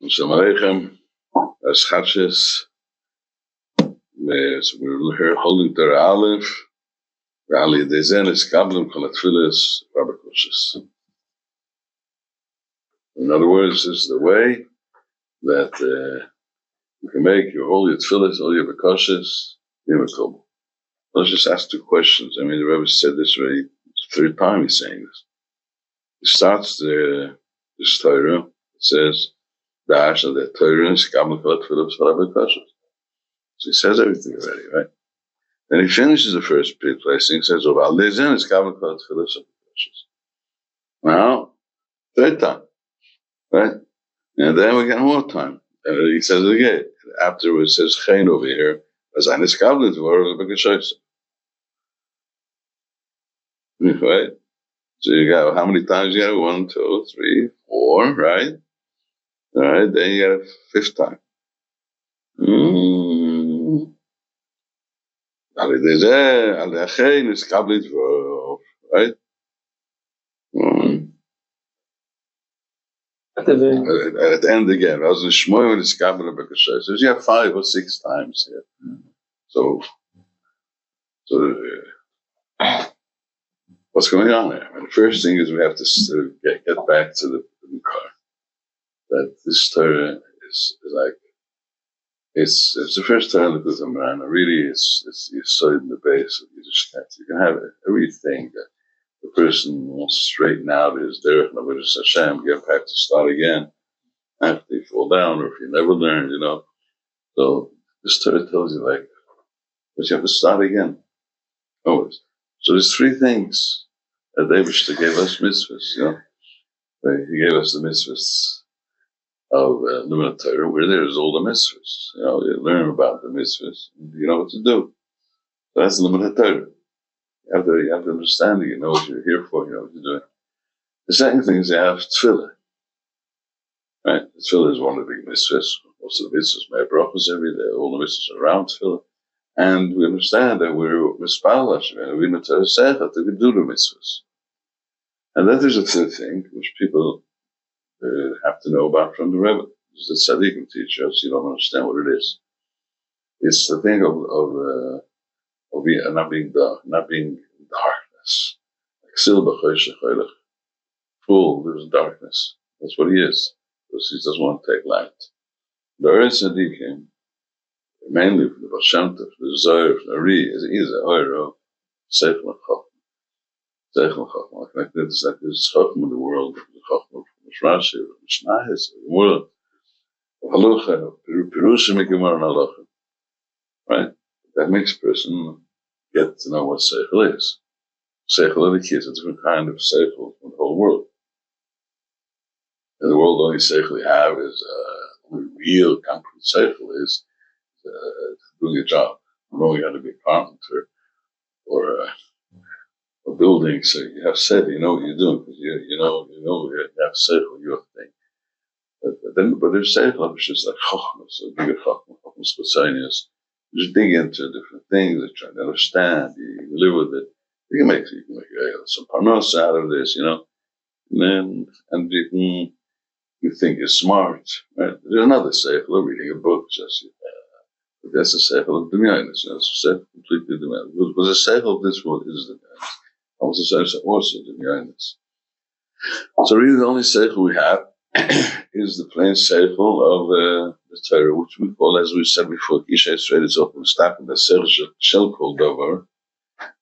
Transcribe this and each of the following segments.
Shalom Aleichem, as Chachis, we're holding Torah Alef, V'ali Dezen is Kablim Kol HaTfilas Rabakoshis. In other words, this is the way that you can make your holy Tfilas, all your Bakoshis, Yimakobel. Let's just ask two questions. I mean, the Rebbe said this already, it's the third time he's saying this. He starts this Torah, it says, Dash of the Torah is Kablim Kol HaTfilas Rabakoshis. So he says everything already, right? Then he finishes the first place and he says, now, third time, right? And then we get more time. And he says it again. Afterwards, it says, Chain over here, as I discovered it, right? So you got, how many times you got? 1, 2, 3, 4, right? All right, then you got a fifth time. Right? At the end again, so you have 5 or 6 times here. So what's going on there? And the first thing is we have to get back to the car. That this Torah is like, it's the first Torah in the Likutei Moharan. Really, it's so in the base of Yiddishkeit. You can have everything that the person wants to straighten out his derech Navodas Hashem, get back to start again after you fall down or if you never learn, you know. So this Torah tells you like, but you have to start again. Always. So there's 3 things that Eibishter gave us mitzvahs, you know. He gave us the mitzvahs of Limud Torah, where there's all the mitzvahs. You know, you learn about the mitzvahs, you know what to do. So that's Limud Torah. You have to understand it, you know what you're here for, you know what you're doing. The second thing is you have tefillah. Right? Tefillah is one of the big mitzvahs. Most of the mitzvahs make brachos every day, all the mitzvahs are around tefillah. And we understand that we're Mispal Hashem, and we need to do the mitzvahs. And then there's a third thing, which people have to know about from the Rebbe. Because the tzaddikim teach us, you don't understand what it is. It's the thing of not being darkness. Like full, there's darkness. That's what he is. Because he doesn't want to take light. The Eretz tzaddikim, mainly from the Baal Shem Tov, the Zohar, the Ari, is a oir of Seichel and Chachma. Seichel and Chachma. Like there's Chachma in the world, the Chachma from Rashi, from Mishnahis, the world of Halucha, Pirushim, Gemara, and Halacha. Right? That makes a person get to know what Seichel is. Seichel of the kids, a different kind of Seichel from the whole world. In the world, the only Seichel you have is only real, concrete Seichel is doing a job. You know, you got to be a carpenter or a building, so you have Seichel, you know what you're doing, because you know you have Seichel, your thing. But there's Seichel, which is like Chachma, so bigger Chachma, Chachma's Kotzanias. You just dig into different things, you try to understand, you live with it. You can make some parnos out of this, you know, and you think you're smart, right? There's another Seichel, reading a book, just but that's a Seichel of Demyanis, you know, it's a Seichel completely Demyanis. But the Seichel of this world is Demyanis. Also Demyanis. So really the only Seichel we have is the plain Seichel of the Torah, which we call, as we said before, Kisha Yisrael is often stuck in the Shel Kol Davar,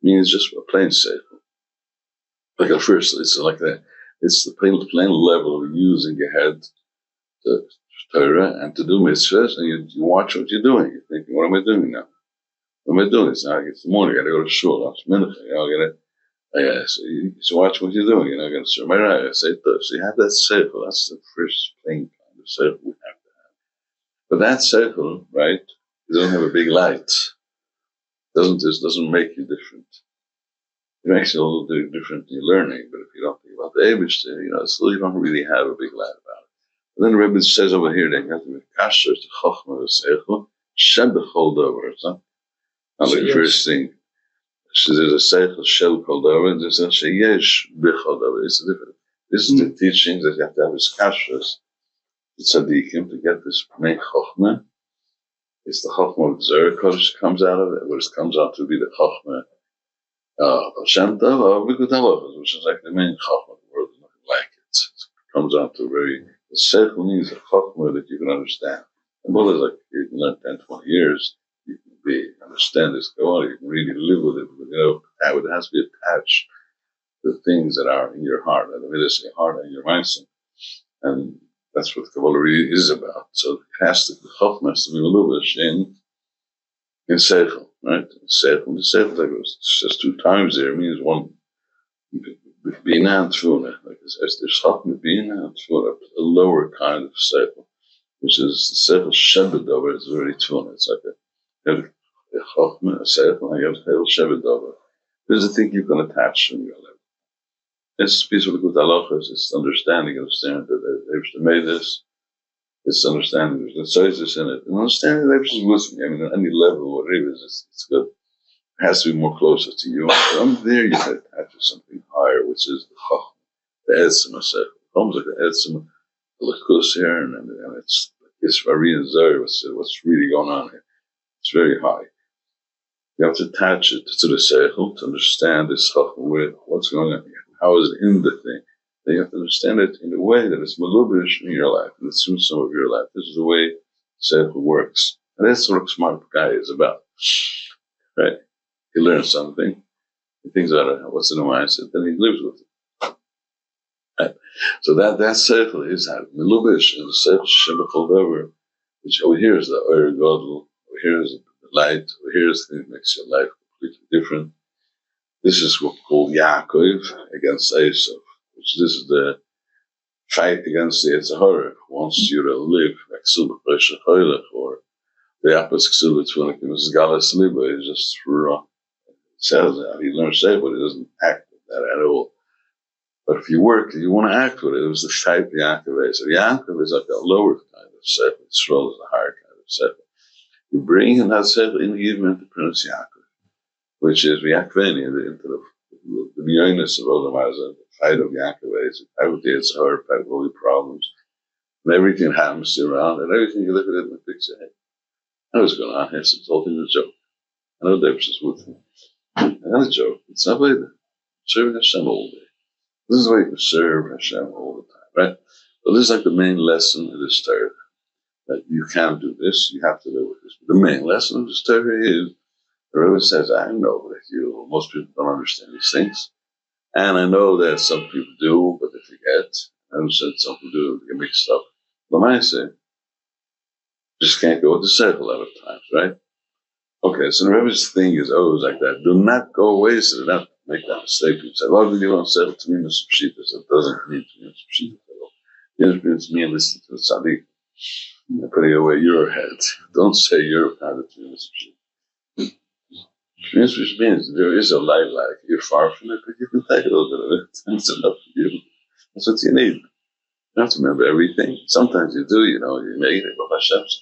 means just a plain Seichel. Like at first, it's like that. It's the plain level of using your head to Torah and to do mitzvahs, and you watch what you're doing. You're thinking, what am I doing now? What am I doing? It's now it's the morning, I gotta go to shul, it's mincha, you know, so watch what you're doing, you know, I gotta serve my right, I say, so you have that seichel, that's the first plain kind of seichel we have to have. But that seichel, right, it doesn't have a big light. It doesn't make you different. It makes you a little bit different in your learning, but if you don't think about the Eibishter, you know, still you don't really have a big light about it. And then the Rebbe says over here that you have to be kasher to Chachma v'Seichel shem b'chol davar. It's not like the first thing. So there's a Seichel shel kol davar, and there's a sheyesh b'chol davar. It's different. This is the teaching that you have to have is kashrus the tzaddikim to get this main chokhmah. It's the chokhmah of the Zohar Kodesh comes out of it, which comes out to be the chokhmah Hashem Tov or Likutei, which is like the main chokhmah of the world. There's nothing like it. It comes out to the seichel means a chokhmah that you can understand. And more like you can learn 10, 20 years, you can understand this, go on, you can really live with it, but it has to be attached to things that are in your heart, and the heart and your mindset. And that's what Kabbalah really is about. So it has to, the chokhmah has to be melubash in seichel, right? Seichel, the seichel, like it's just 2 times there, it means one, bina and tefuna, like there's chokhmah, bina and tefuna, a lower kind of seichel, which is the seichel shebedover, it's very tefuna. It's like you have a chokhmah, a seichel, and you have a seichel shebedover. There's a thing you can attach in your life. It's piece of the good halachas. It's understanding that they've made this. It's understanding there's this in it, and understanding that everything is with me. I mean, on any level, whatever it is, it's good. It has to be more closer to you. From there, you can attach to something higher, which is the chacham, the etzem aseh. It comes like the etzem, the lakus here, and it's very in Zohar. What's really going on here? It's very high. You have to attach it to the seichel to understand this chacham, what's going on here. How is it in the thing? Then you have to understand it in a way that it's melubish in your life, and it's in some of your life. This is the way seichel works. And that's what a smart guy is about. Right? He learns something, he thinks about it, what's in the mindset, then he lives with it. Right? So that seichel is melubish, and the seichel shebechol dover, which over here is the oyer gadol, over here is the light, over here is the thing that makes your life completely different. This is what we call Yaakov against Esav, which this is the fight against the Yetzirah. Wants you to live like Silva Presha Choylech, or the opposite Silva Tfunik, and this is Galas Liba, is just wrong. It says that he learns to say, but he doesn't act with that at all. But if you work, you want to act with it. It was the fight of Yaakov Esav. Yaakov is like a lower kind of sefer. Yisrael is a higher kind of sefer. You bring in that sefer in even into Prince Yaakov, which is Yaakveni, into the beyondness of Olam Hazeh, the fight of Yaakov, the fight with the Yetzirah, the fight with all the problems, and everything that happens around, and everything you look at it and think, hey, I know what's going on here, it's the whole thing is a joke. I know the difference is with me. Not a joke, it's not like that. Serving Hashem all day. This is the way you can serve Hashem all the time, right? So this is like the main lesson of this Torah, that you can't do this, you have to live with this. But the main lesson of this Torah is, the Rebbe says, I know that most people don't understand these things. And I know that some people do, but they forget. I understand some people do, they get mixed up. But I say, just can't go with the circle a lot of times, right? Okay, so the Rebbe's thing is always like that. Do not go away, so do not make that mistake. People say, well, you don't settle to me, Mr. Pshitas. It doesn't mean to me, Mr. Pshitas at all. It means me and listening to the Tzaddik. You're putting away your head. Don't say your kind to me, Mr. Pshitas. Which means there is a light, like you're far from it, but you can take a little bit of it. That's enough for you. That's what you need. You don't have to remember everything. Sometimes you do, you make it, but Hashem's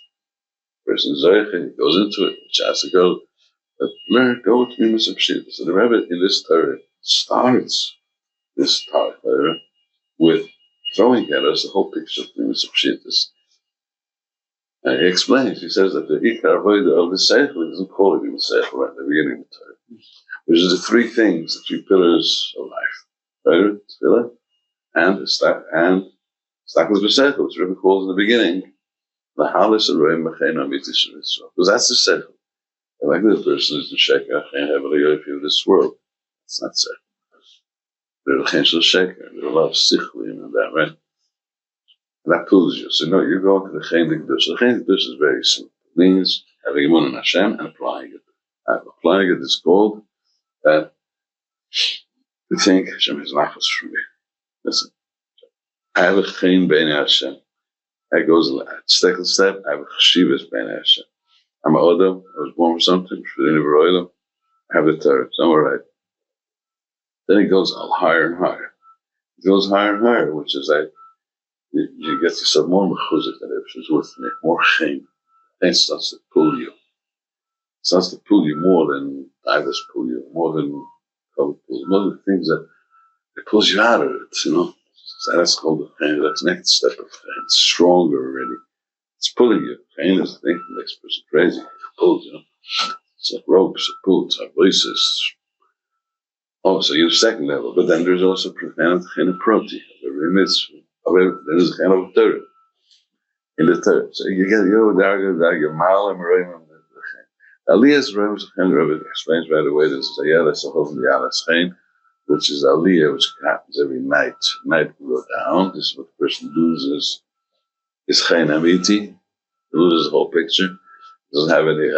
person Zoiche, he goes into it, which has to go. But learn, go with me, Mr. Pshita. So the Rebbe in this Torah starts this Torah with throwing at us the whole picture of Mr. Pshitas. And he explains, he says that the Ikar Avodah of the Seichel, he doesn't call it even Seichel right at the beginning of the Torah, which is the 3 things, the 3 pillars of life. Torah, Tefillah, and Staklas B'Seichel, which Rebbe calls in the beginning, L'Halis Eroim Mechein Amitis of Israel. Because that's the Seichel. Like this person is the Sheker, Chen Heavily Yofi of this world. It's not Seichel. There's a Chen Shel Sheker, there's a lot of Sichlim and that, right? That pulls you. So no, you're going to the Chen Likutei. So the Chen Likutei is very simple. It means having Emunah in Hashem and applying it. Applying it is called that you think Hashem has nachas for me. Listen, I have a Chen B'nei Hashem. That goes step by step. I have a Cheshivas B'nei Hashem. I'm an Odom. I was born for something. For the Olam. I have the Torah. So I'm all right. Then it goes all higher and higher. It goes higher and higher, which is like you get yourself more mechuzik than if it's with me, more shame. Then it starts to pull you. It starts to pull you more than divers pull you, more than COVID pull you, more than things that it pulls you out of it, So that's called the pain. That's the next step of pain. It's stronger already. It's pulling you. Pain is the thing that makes a person crazy. It pulls, It's like ropes, it pulls, it's like voices. Oh, so you're second level. But then there's also profound kind of proti. There is a kind of Torah. In the Torah. So you get your mile and Marim. Aliyah's Rebbe explains right away this is Ayala Sahov and Yalas Chain, which is Aliyah, which happens every night. Night will go down. This is what the person loses his Chain Amiti. He loses the whole picture. Doesn't have any,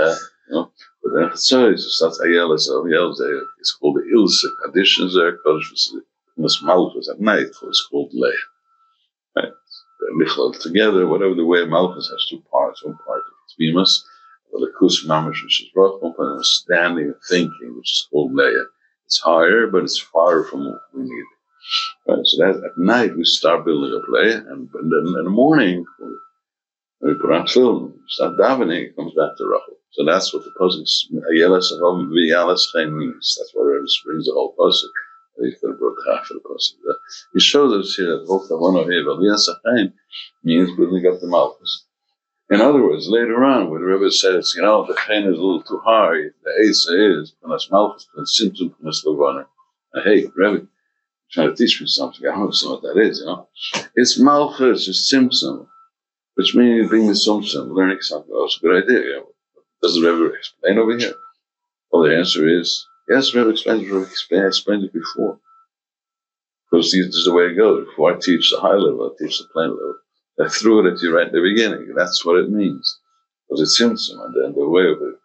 But then Chatzor is that's Ayala Sahov. It's called the Ilse conditions there. Because Malchus at night is called Leah. Right? Michal together, whatever the way Malchus has two parts. One part of Tvimas. The Likus Mamish, which is rough, and standing and thinking, which is called Leia. It's higher, but it's far from what we need. Right? So that at night we start building up Leia, and then in the morning we put on film, start davening, it comes back to Rachel. So that's what the pasuk Ayelas Avom V'Yalas Chaim means. That's what Rebbe brings the whole pasuk. He could have brought half of the pasuk. He shows us here that both the one of Ayelas Chaim means building up the Malchus. In other words, later on, when the Rebbe says, the pain is a little too high, the Asa is, Panas Malchus, Panas Symptom, Panas Levana. Hey, Rebbe, trying to teach me something. I don't know what that is, It's Malchus, it's Symptom, which means being the Symptom, learning something. That's a good idea. Does the Rebbe explain over here? Well, the answer is, yes, Rebbe explained it before. Because this is the way it goes. Before I teach the high level, I teach the plain level. I threw it at you right at the beginning. That's what it means. Because it's symptom, and then the way of it.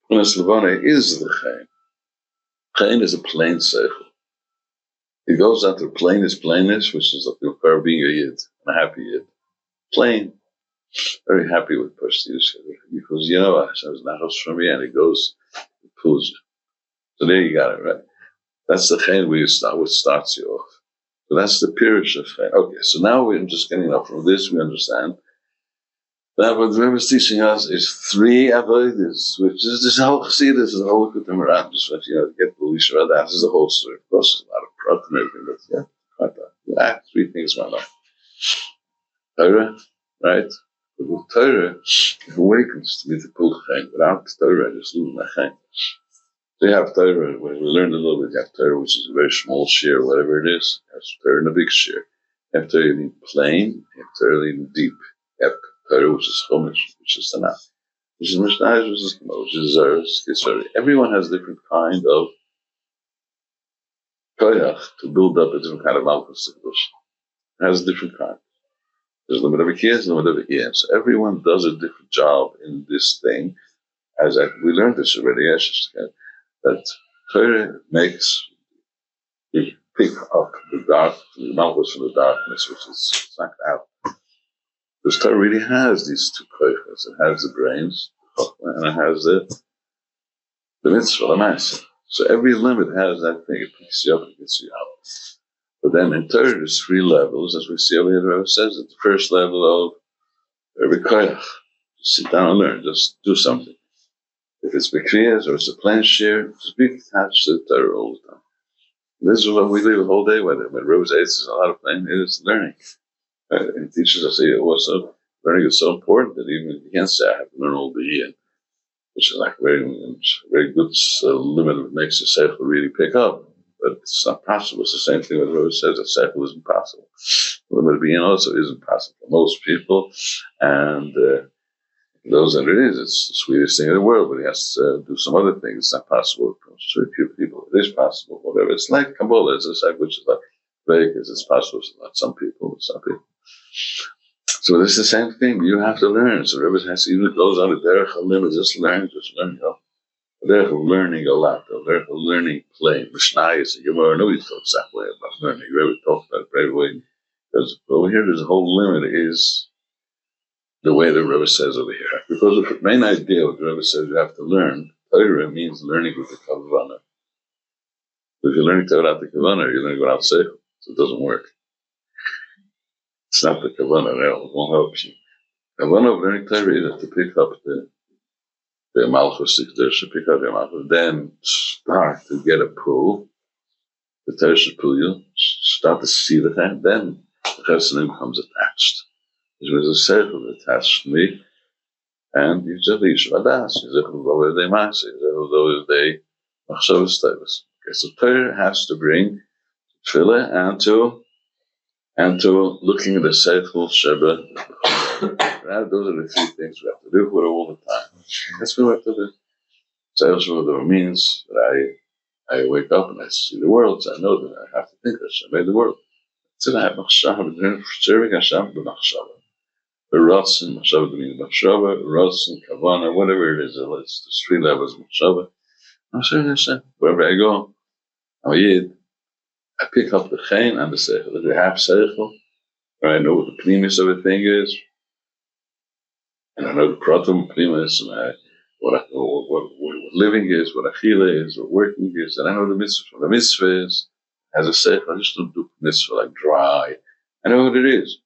Punas Levana is the Chayin. Chayin is a plain seichel. It goes down to plainness, which is like the power of being a yid, a happy yid. Plain. Very happy with person. Because Hashem is nachos from me, and it goes, it pulls you. So there you got it, right? That's the Chayin which starts you off. So that's the Pirish of Chayin. Okay, so now we're just getting up from this, we understand that what the Rebbe is teaching us is three avodas, which is this whole Chassidus, the whole Likutei Moharan, just like, get the Lisha, that is the whole story. Of course, there's a lot of prot and everything, but quite three things, my life. Torah, right? But with Torah, it awakens to me to pull Chayin. Without Torah, I just lose my Chayin. So you have Torah, when we learned a little bit, you have Torah, which is a very small shiur, whatever it is. You have Torah in a big shiur. You have Torah in plain, you have Torah in deep. You have Torah, which is Chumash, which is Tanakh, which is Mishnah, which is Gemara, which is Zara. Everyone has a different kind of koyach to build up a different kind of malchus. It has a different kind. There's a limit of a kiyah, there's a limit of a kiyah. So everyone does a different job in this thing. We learned this already, that Torah makes you pick up the dark, the malchus from the darkness, which is sucked out. Because Torah really has these two koyachas. It has the brains, and it has the mitzvah, the maaseh. So every limit has that thing. It picks you up and gets you out. But then in Torah, there's three levels, as we see over here. The Rebbe says at the first level of every koyach, just sit down and learn. Just do something. If it's bekriyas or it's a plain shiur, just be attached to the Torah all the time. This is what we live the whole day with. When Rebbe says there's a lot of plain, it is learning. And teachers us say also learning is so important that even you can't say I have to learn all the year, which is like very good limit that makes the seichel really pick up. But it's not possible. It's the same thing that Rose says that seichel isn't possible. The limit of being also isn't possible for most people, and those that it is, it's the sweetest thing in the world. But he has to do some other things. It's not possible for very few people. It is possible, whatever. It's like Kabbalah, it's a side which is like Vegas. It's possible for not some people, some people. So this is the same thing. You have to learn. So Rebbe has even goes on a derech limit. Just learn. A derech of learning a lot. A derech of learning plain. Mishnah is Gemara. Nobody talks that way about learning. Rebbe talks about it right away. Because over here, there's a whole limit is the way the Rebbe says over here. Because the main idea of the Rebbe says you have to learn, Torah means learning with the kavanah. If you're learning Torah without the kavanah, you're learning without seichel. So it doesn't work. It's not the kavanah, it won't help you. Kavanah of learning Torah is to pick up the malchus, there should pick up the malchus, then start to get a pull. The Torah should pull you, start to see the hand, then the chesenim becomes attached. There's a seichel attached to me, and you just ish vadas, you just over the mass, you just over the machshavas tovos. Okay, so Torah has to bring tefillah and to looking at the seichel sheba. Those are the three things we have to do for it all the time. That's what we have to do. Seichel sheba means that I wake up and I see the world, so I know that I have to think Hashem made the world. So I have machshava, serving Hashem b'machshava. Ratzin, machshava means machshava, ratzin, kavana, whatever it is, it's the three levels of machshava. I'm serving Hashem. Wherever I go, I'm a yid. I pick up the chen and the seichel. If I have seichel, or I know what the pnimis of a thing is, and I know the pratum pnimis, and what living is, what achila is, what working is, and I know the mitzvah. The mitzvah is, as a seichel, I just don't do mitzvah like dry. I know what it is.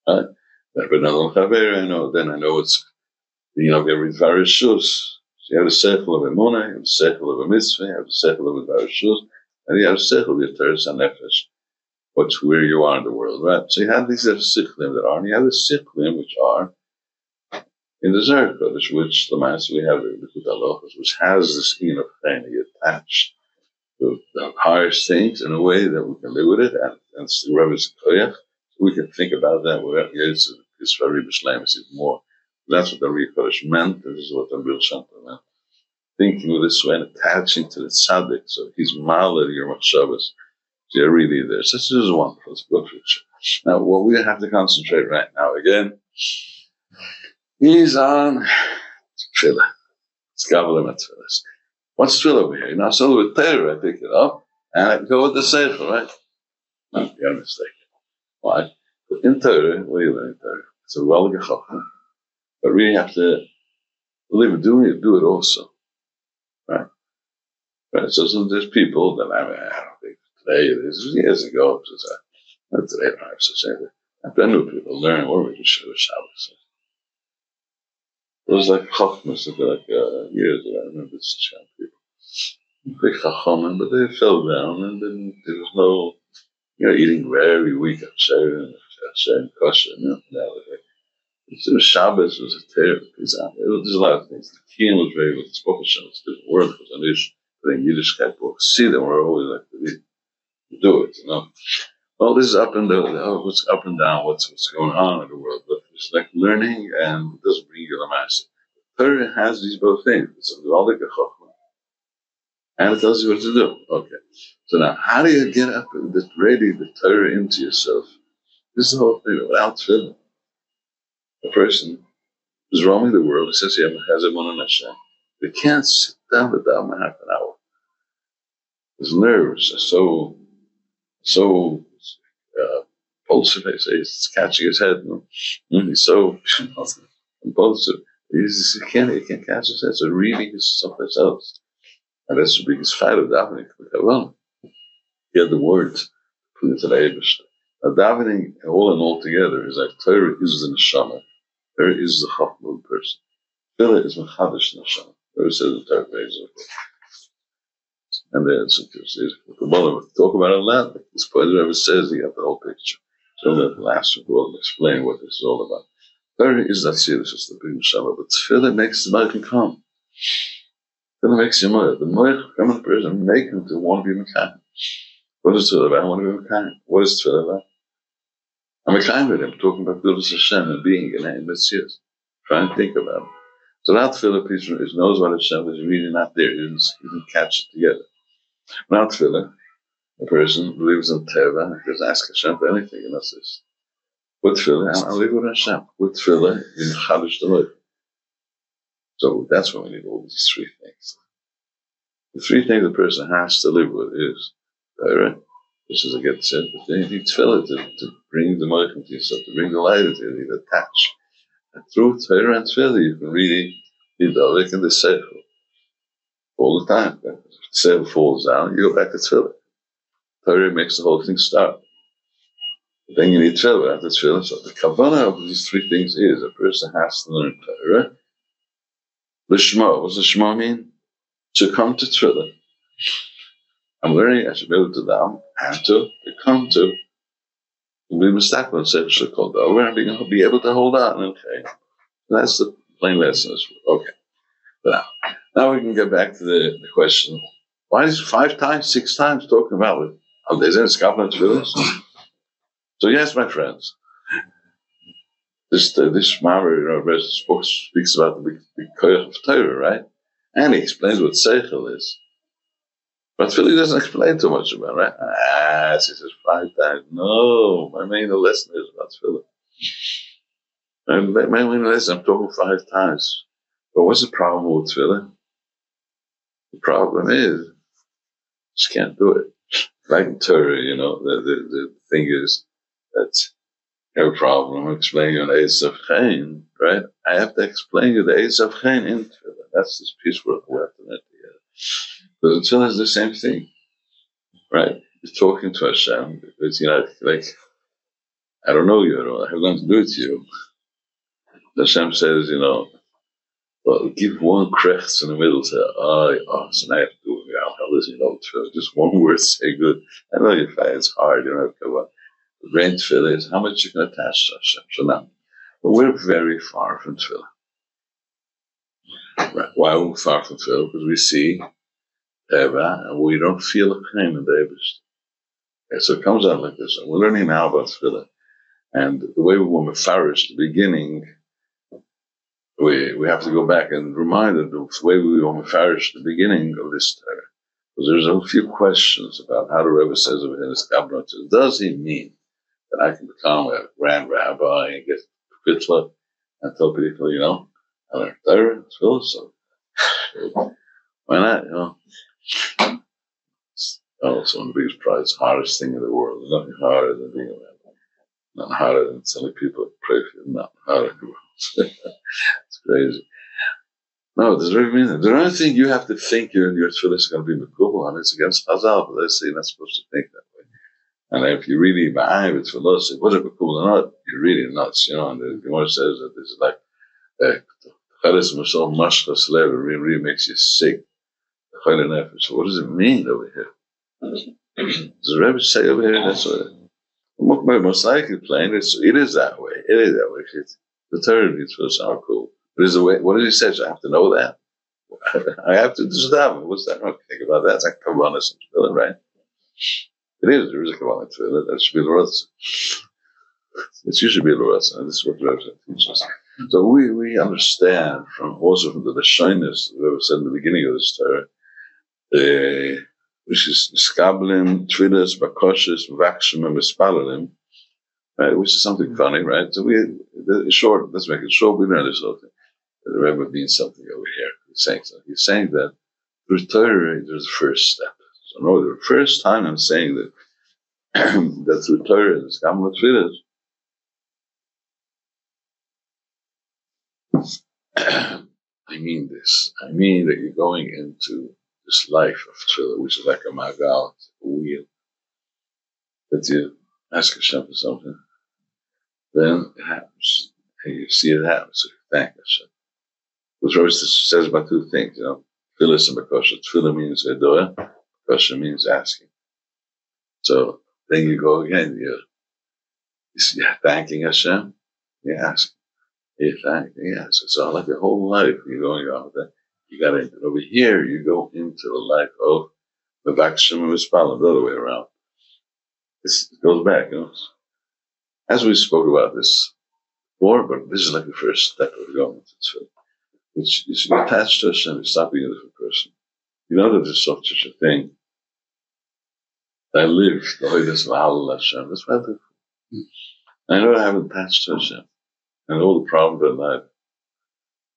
Right? Then I know it's, you know, every various shoes. So you have a seichel of emunah, you have a seichel of a mitzvah, you have a seichel of a various shoes, and you have a seichel of your teres and nefesh. What's where you are in the world, right? So you have these sichlim that are, and you have the sichlim which are in the Zohar Kodesh, which the master we have the Likutei, which has this scheme of chayni attached to the highest things in a way that we can live with it, and it's the Rebbe's koyach. We can think about that. It's very Bishleim, it's even more. That's what the Rebbe Kodesh meant. This is what the Rebbe Shanta meant. Thinking of this way and attaching to the tzaddik, so he's malad your machshavas. So you're really there. So this is wonderful. It's good for you. Now, what we have to concentrate right now again is on tefillah. It's Kabbalah Tefillah. What's tefillah over here? Now, so with Torah, I pick it up and I go with the seichel, right? No, you're mistaken. Why? But in Torah, what do you learn in Torah? It's a welge chachma, but really have to live it, do it also, right? Right. So there's people that I don't think today it is years ago. Not today, I don't have to say that. I knew people learn what we should have Shabbos. It was like chachmas, like years ago. I remember such kind of people, big chachamim, but they fell down, and then there was no. Eating very weak and kosher, so Shabbos was a terrible example. There's a lot of things. The Kiyum was very good. The spoken Hashem was a different word because Anish, putting Yiddishkeit books, see them, we're always like to do it, you know. Well, this is up and down, what's up and down, what's going on in the world, but it's like learning and it doesn't bring you the master. Torah has these both things. It's a Valdik Chachma, and it tells you what to do. Okay. So now, how do you get up and ready the Torah into yourself? This is the whole thing. Without tefillah, a person who's roaming the world, says he has a one on Hashem. They can't sit down without half an hour. His nerves are so pulsive. They say it's catching his head. He's so impulsive. He can't catch his head. So reading is someplace else, and that's the biggest fight of davening. He had the words put into the Eibush. Now davening all in all together is like Torah is the neshama. Torah is the chachma of the person. Tefillah is mechadish neshama. Torah says the Torah pays. And then it's the mother would talk about it a lot. Like this point whoever says he got the whole picture. So the last will explain what this is all about. Torah is that serious, it's the big neshama, but tefillah makes the Malachim come. Tefillah makes you moed. The moed come in the person, make him to want to be mekayim. What is tefillah about? I want to be mekayim. What is tefillah about? I'm mekayim with him, talking about Gdulus Hashem and being in Mitzvahs. Try and think about it. So that tefillah piece knows what Hashem is really not there. He didn't catch it together. Without tefillah, a person believes in Teva and doesn't ask Hashem for anything, and that's this. With tefillah, I'll live with Hashem. With tefillah, in Chadish the life. So that's when we need all these three things. The three things the person has to live with is Torah, which is again said, but then you need tefillah to bring the moed into yourself, to bring the light into you, to attach. And through Torah and tefillah, you can really be Dalek in the seichel all the time. If the seichel falls down, you go back to tefillah. Torah makes the whole thing start. But then you need tefillah after tefillah. So the kavanah of these three things is a person has to learn Torah. The Shema, what does the Shema mean? To come to tefillah. I'm learning, I should be able to down and to come to We'll be mistaken when Seichel called. We're going to be able to hold on. Okay. That's the plain lesson. Okay. But now we can get back to the question. Why is 5 times, 6 times talking about it? There's a Scotland village. So yes, my friends, this Mara book speaks about the big koyach of Torah, right? And he explains what Seichel is. But Philly doesn't explain too much about it, right? She says 5 times. No, my main lesson is about Philly. My main lesson, I'm talking 5 times. But what's the problem with Philly? The problem is, just can't do it. Like in Torah, the thing is that you have a problem. I'm explaining you an Eitz of Chain, right? I have to explain you the Eitz of Chain in Tefillah. That's this piece we have to make together. Because Tefillah is the same thing, right? You're talking to Hashem. It's, like, I don't know you at all. I have nothing to do with you. Hashem says, well, give one krechts in the middle, say, so now I have to do it. Listen, just one word, say good. I know you find it's hard, the brain tefillah is how much you can attach to Hashem. So now, but we're very far from tefillah. Right? Why are we far from tefillah? Because we see Teva and we don't feel a pain in the Eibush. Okay, so it comes out like this. And we're learning now about tefillah. And the way we were mefarish, the beginning, we have to go back and remind them the way we were mefarish, the beginning of this Torah. Because there's a few questions about how the Rebbe says over here in his Kabbalah. Does he mean that I can become a grand rabbi and get pitla and tell people, I learned Torah, tefillah, so why not, It's also one of the biggest prize, hardest thing in the world. There's nothing harder than being a rabbi. Nothing harder than telling people to pray for you. Nothing harder in the world. It's crazy. No, it doesn't really mean that. The only thing you have to think your tefillah is going to be mekubal on, it's against Chazal, but let's say you're not supposed to think that way. And if you really ma'ayiv it's philosophy, whether it's cool or not, you're really nuts, and the Gemara says that this is like charis masol mashchas lev, it really makes you sick. So what does it mean over here? Does the Rebbe say over here that's what most likely plain it is that way. It is that way. The Torah needs to sound cool. But is the way what does he say? I have to know that. I have to just have it. What's that? I don't think about that. It's like Kavanah and Tefillah, right? It is. There is a Kavanah Tefillah. That should be the Rosh. It should be the Rosh, and this is what the Rebbe teaches. So we understand from the Lashonis, the Rebbe said in the beginning of this Torah, which is Skablim, Twidas, Bakoshis, Vakshim, and Mispalalim, right? Which is something funny, right? So let's make it short, we learn this whole thing. The Rebbe means something over here. He's saying that through Torah, there's the first step. So no, the first time I'm saying that that through Torah, the Skablim, Twidas, I mean this. I mean that you're going into this life of tefillah, which is like a magal, a wheel, that you ask Hashem for something, then it happens. And you see it happen, so you thank Hashem. Which always says about 2 things, tefillah and bakosha. Tefillah means edoah, bakosha means asking. So then you go again, you're thanking Hashem, you're asking. You're thanking, yes. So like your whole life, you're going on with that. You got into over here. You go into the life of the Vakshim and Mispalim, the other way around. It goes back, As we spoke about this before, but this is like the first step of going into tefillah, which is you attach to Hashem. You stop being a different person. You know that there's such a thing. I live the holiness of Hashem. That's what I live. I know I haven't attached to Hashem, and all the problems in life.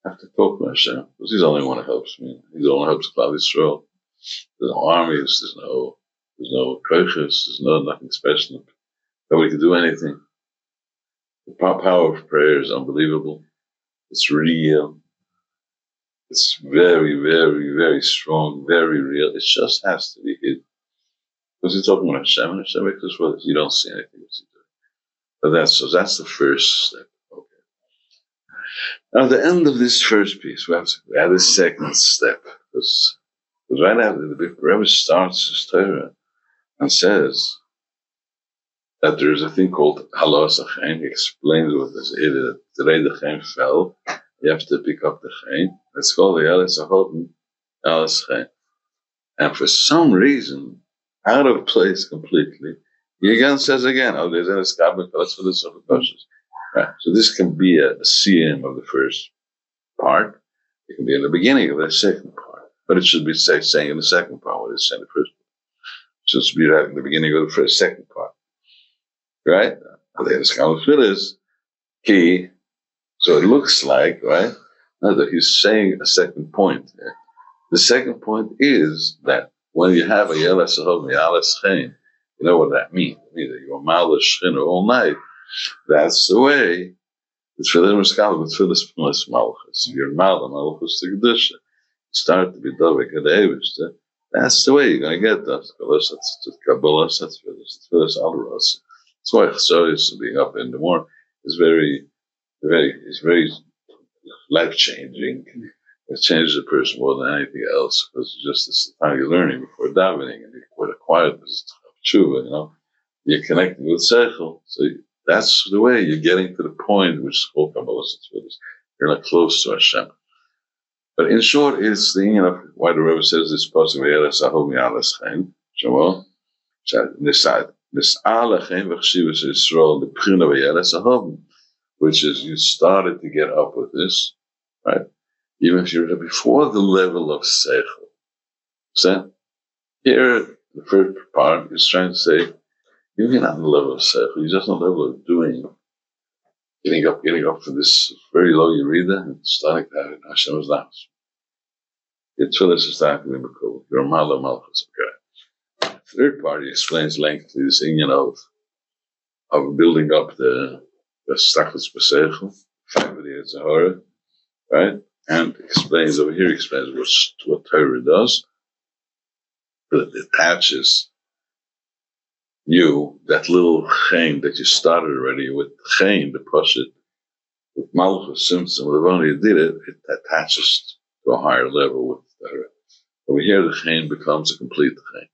I have to talk to Hashem, because He's the only one who helps me. He's the only one who helps Klal Yisrael. There's no armies, there's no koiches, there's nothing special. Nobody can do anything. The power of prayer is unbelievable. It's real. It's very, very, very strong, very real. It just has to be hidden. Because you're talking about Hashem, and Hashem makes us well. You don't see anything what you're doing. But that's the first step. Now, at the end of this first piece, we have the second step. Because right after the Rebbe starts his Torah and says that there's a thing called halos achain. He explains what this is. That today the chain fell. You have to pick up the chain. It's called the Alef Sahotim Alas chain. And for some reason, out of place completely, he again says again, oh, there's an escablik, that's for the Suffolk questions. Right. So this can be a CM of the first part. It can be in the beginning of the second part. But it should be saying in the second part what it's saying in the first part. It should be right in the beginning of the first second part. Right? The escablik is key. So it looks like, right, that he's saying a second point. The second point is that when you have a Yelas Sahov, Yalas Chain, you know what that means. It means that you're Malish Shchina all night. That's the way the Tefillah Muskal with Tefillah P'nus Malchus. You're Malam Malchus to Kedusha. You start to be Dovek Kadevishta. That's the way you're going to get that. That's Kabbalah, that's Tefillah Alros. That's why Chassidus being up in the morning is very life changing. It changes a person more than anything else because just this is how you're learning before davening and you're quiet because it's tshuva, you know. You're connecting with seichel, so that's the way you're getting to the point which is called Kabbalah. You're not close to Hashem. But in short, it's the you know why the Rebbe says this possible Yelas Ahom Yalas Chaim. Shemo, Nisad Nisal Chaim V'Chshivas Yisrael the Pchina Yelas Ahom, which is you started to get up with this, right? Even if you're before the level of seichel. So here, the first part is trying to say, you're not on the level of seichel, you're just on the level of doing, getting up for this very low Yerida, and starting to have it in Hashem's house. Your tefillah is starting to be cool. You're a Mala Malchus, okay? The third part, he explains lengthily this union of building up the Stachlis B'Seichel, fact that he has a horror, right? And explains over here, what Torah does. That it attaches you, that little chain that you started already with chain, the Pashit, with Malchus, Simpson, with only you did it, it attaches to a higher level with Torah. Over here, the chain becomes a complete chain.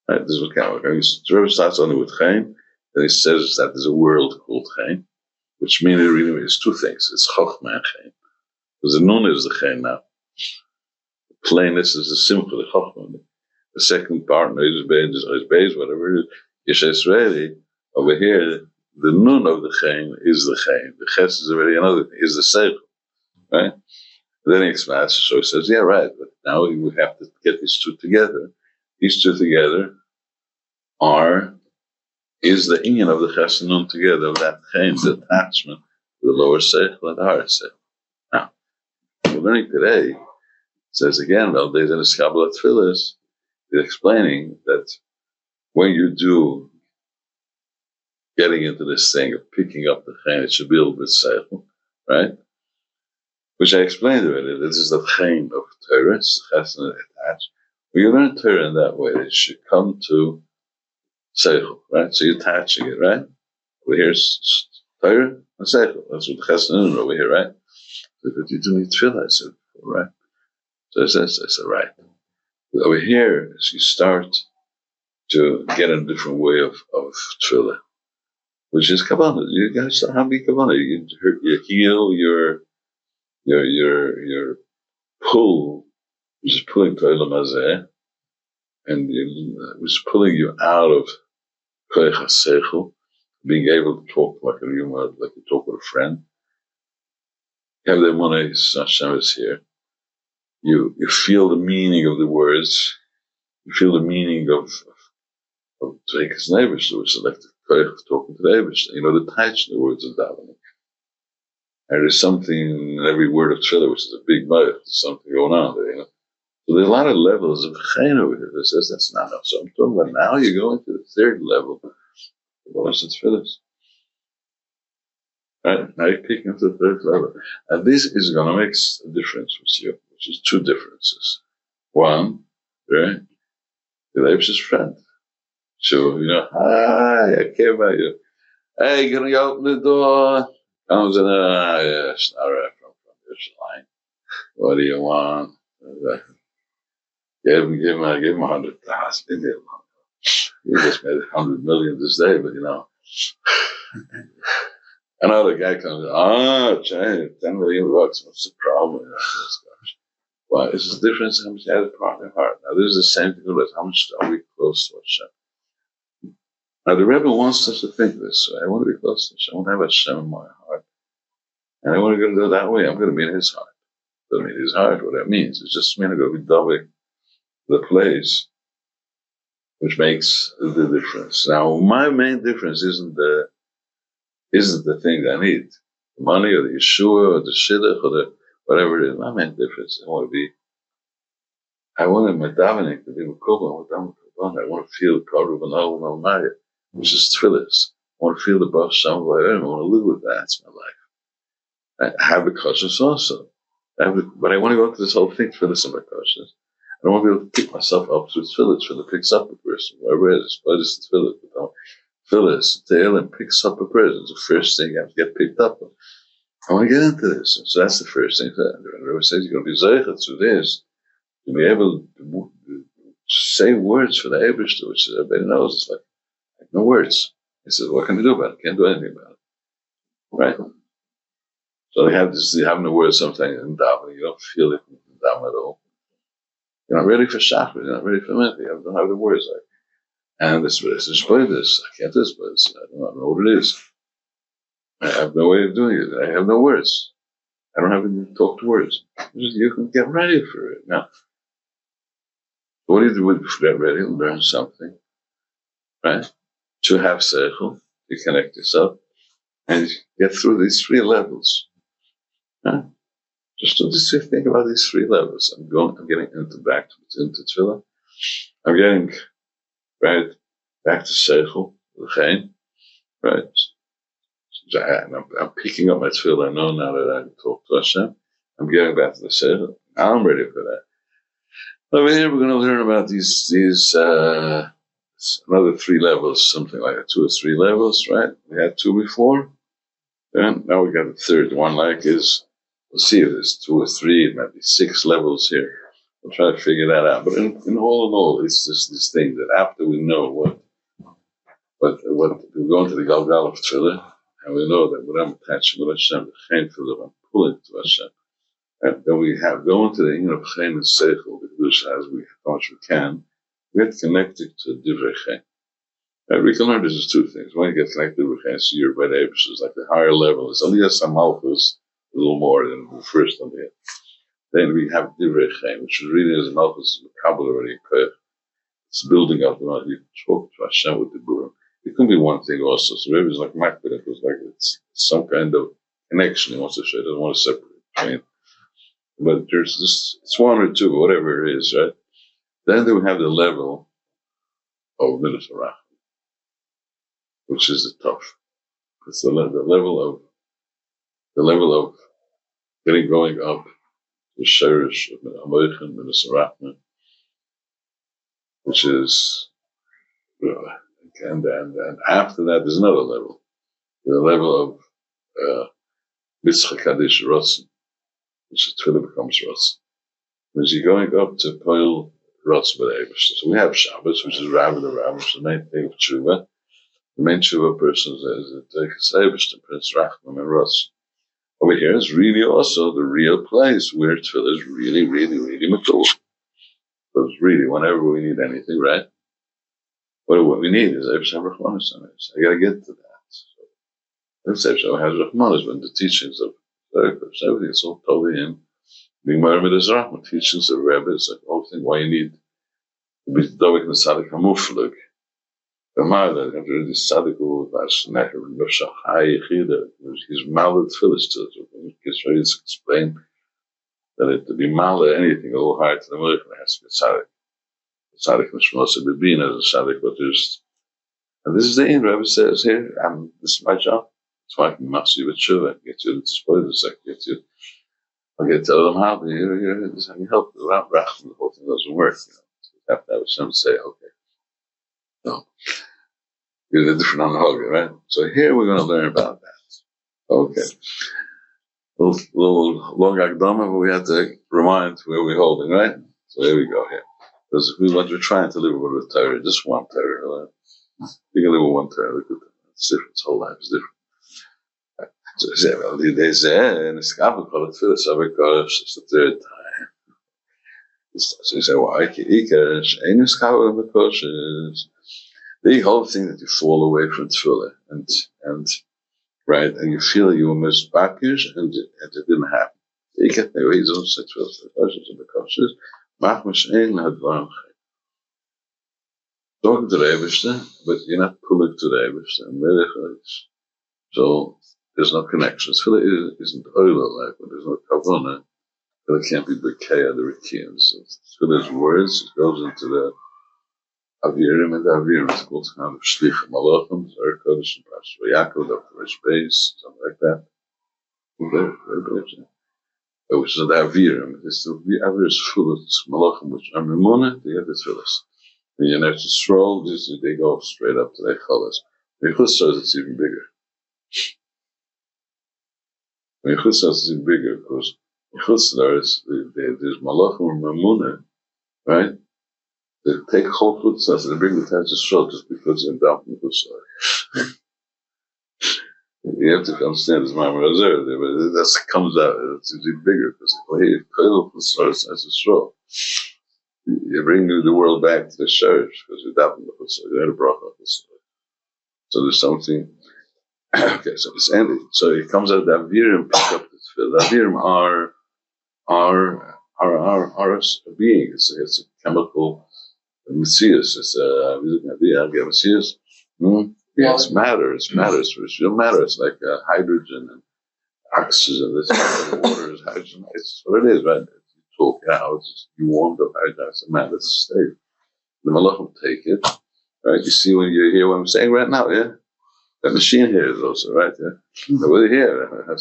Right? This is what counts. Torah starts only with chain, then he says that there's a world called chain, which means it really means two things. It's Chochmah and chain. Because the nun is the chen now. The plainness is the simcha, the chokhmah. The second part, is beis, whatever it is, Yesh Israeli, over here, the nun of the chen is the chen. The ches is already another thing, is the seichel. Right? And then he explains, so he says, yeah, right, but now we would have to get these two together. These two together is the inyan of the ches and nun together, of that chen, the attachment to the lower seichel and the higher seichel. Now, we're learning today, it says again, well, there's an Kabbalah Tfilis, he's explaining that when you do getting into this thing of picking up the chain, it should be a little bit seichel, right? Which I explained already. This is the chain of Torah, it's the chesed attached. When you learn Torah in that way, it should come to seichel, right? So you're attaching it, right? Over here is Torah and seichel. That's what the chesed is over here, right? But you do need tefillah, I said before, right? So I said, right. But over here, as you start to get in a different way of tefillah, which is kavanah. You guys have to be kavanah. You heal your pull, which is pulling to Olam Hazeh, and which is pulling you out of koach haseichel, being able to talk like you talk with a friend. You have the money, Hashem is here. You feel the meaning of the words. You feel the meaning of Tzekas Nevish, which is like the talking to the Nevish. You know, the touch in the words of davening. There is something in every word of Tefillah, which is a big mouth. There's something going on there, you know. So there's a lot of levels of chayin over here that says that's not enough. So I'm talking about now you're going to the third level of Tefillah. Right? Now you're picking up the third level. And this is going to make a difference with you, which is two differences. One, right? The Leib's friend. So, you know, hi, I care about you. Hey, can you open the door? Comes in, yes, all right, from this line. What do you want? Give him 100,000. You just made 100 million this day, but another guy comes, China, 10 million bucks, what's the problem? Well, it's the difference how much you had a part in heart. Now, this is the same thing with how much are we close to Hashem. Now, the Rebbe wants us to think this way. I want to be close to Hashem. I want to have Hashem in my heart. And I want to go that way. I'm going to meet his heart. Doesn't mean his heart, what that means. It's just mean I'm going to be double the place, which makes the difference. Now, my main difference isn't the thing that I need. The money or the Yeshua or the Shidduch or the whatever it is. My main difference, I want my davening to be Mekubal. I want to feel Karuv and Al-Maya, which is Tfilis. I want to feel the Baruch Shem Vayim. I want to live with that. That's my life. I have a conscience also. But I want to go into this whole thing, Tfilis and my conscience. I don't want to be able to pick myself up through Tfilis. Tfilis picks up a person, wherever it is. But it's Tfilis. Tfilis, Tehillim picks up a person. It's the first thing you have to get picked up on. I want to get into this. So that's the first thing. The Rebbe says you're going to be zeichet to this. You'll be able to say words for the Eibishter, which everybody knows. It's like no words. He says, what can I do about it? Can't do anything about it. Right? So they have no words sometimes in davening. You don't feel it in davening at all. You're not ready for shachar. You're not ready for anything. You don't have the words. And this display this. I can't display this. I don't know what it is. I have no way of doing it. I have no words. I don't have to talk to words. You can get ready for it. Now, what do you do with get ready? Learn something. Right? To have seichel, you connect yourself, and get through these 3 levels. Right? Just do this. Think about these 3 levels. I'm getting back into tefillah. I'm getting back to seichel, l'chein, right? I'm picking up my tefillah. I know now that I can talk to Hashem. I'm getting back to the seichel. Now I'm ready for that. Over here, we're going to learn about these another 3 levels, something like that, 2 or 3 levels, right? We had 2 before, and now we got the third one. We'll see if there's 2 or 3. It might be 6 levels here. We'll try to figure that out. But in all, it's just this thing that after we know what we go into the Galgal of Tefillah, and we know that when I'm attached with Hashem, the Chain Tefillah, I'm pulling to Hashem. And then we go into the Yin of Chain and Seichel, the Kedusha, as much we can. We get connected to Divrei Chain. And we can learn this as 2 things. When you get connected to Divrei Chain, so you're by the Eibush, is like the higher level. It's Aliyah Samalchus, a little more than the first Aliyah. Then we have Divrei Chain, which really is Malchus, Kabbalah already. It's building up. You talk to Hashem with the Burim. It can be one thing also. So maybe it's like Makbid, it was like it's some kind of connection he wants to show. He doesn't want to separate. But there's this, it's 1 or 2, whatever it is, right? Then they would have the level of Midas Harach, which is the tough. It's the level of getting going up the Shirish of Amoichin, Midas Harach, which is, and after that there's another level, the level of Mitzchak Kaddish Rotzen, which is Tefillah becomes Rotzen. As you're going up to Poil Rotzen with Eibush. So we have Shabbos, which is Rabbi the Rabbi, which is the main thing of Tshuva. The main Tshuva person is the Eibush, the Prince Rachman and Rotzen. Over here is really also the real place where Tefillah is really, really, really Makul. Because really, whenever we need anything, right? What we need is Eibush Rachmanis. I got to get to that. So, Eibush has Rachmanis, when the teachings of everything, it's all totally in. Being Moharan is Rachman, teachings of Rebbe, it's like the whole thing, why you need to be Dovik and Tzadik HaMuflig. The Ma'ala, after this Tzadik who was Necher, Nusha Chai Yechida, he's Ma'ala Tfilis to it. It's ready to explain that to be Ma'ala anything, a little higher to the Melech, it has to be Tzadik. Tzadik Mishmos Bibina is a Tzadik, but there's, and this is the end, Rebbe says here, this is my job. It's why I can master you with Tshuva, get you to display this, I'll get to tell them how this can help without Rachman, the whole thing doesn't work. So you have to have some say, okay. No. You're a different analogy, right? So here we're going to learn about that. Okay. A little long akdama, but we have to remind where we're holding, right? So here we go here. Because we're trying to live with a Torah, just one Torah. You can live with one Torah. It's different. Its whole life is different. So he said, well, they say, and it's got called it Phyllis, because it's the third time. So he said, why? The whole thing that you fall away from tefillah, and right, and you feel you were misbakish, and it didn't happen. You get the reason such was because machmas ein hadvarim. Talking to the Eibishter, but you're not pulling to the Eibishter, and so there's no connection. Tefillah isn't oil like, but there's no kavanah. Tefillah can't be b'kei the rikians. So tefillah's words, it goes into the Avirim, and the Avirim is called kind of Shlich Malachim, Zer Kodesh, and Pastor Yaakov, Dr. Rish Beis, something like that. Which is the Avirim. The Avirim is full of Malachim, which are Memuna, they get the Tfilis. When you have to stroll, they go straight up to their Cholas. When you Chus it's even bigger. When you Chus it's even bigger, because in Chus there's Malachim and Memuna, right? They take whole chutzah and they bring the tension short just because you're down in chutzah. You have to understand this Ma'amar Hazar there, but that comes out, it's even bigger because hey, koil chutzah is a straw. You bring the world back to the church because you're down in the chutzah. You had a bracha chutzah. So there's something. Okay, so it's ended. So it comes out that Avirim pick up the tefillah. Avirim are a being. It's a chemical. Messias, it's Messias. Yeah, it's matter. It's real matter. It's like hydrogen and oxygen. This water is hydrogen. It's what it is, right? You talk it out. You warmed up hydrogen. It's a matter. It's a state. The Malachim take it, right? You see when you hear what I'm saying right now, yeah. That machine here is also right, yeah. Over here,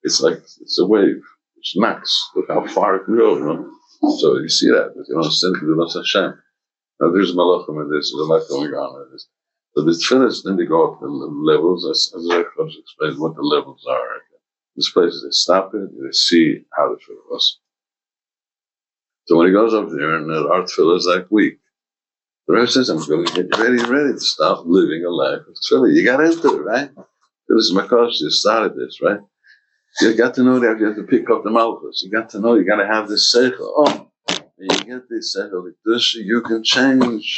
it's like it's a wave. It's max. Look how far it can go, you know. So you see that, but you don't understand it. You don't understand. Now there's malachim and there's a lot going on with this. So the tefillahs, then they go up the levels, as I explained what the levels are. This place, they stop it, they see how the tefillah was. So when he goes up there, and our tefillah is like weak. The Rebbe says, I'm going to get you ready to stop living a life of tefillah. You got into it, right? This is Makash, you started this, right? You got to know that you have to pick up the malchus. You got to know you got to have this seichel. Oh. When you get this seichel like this, you can change.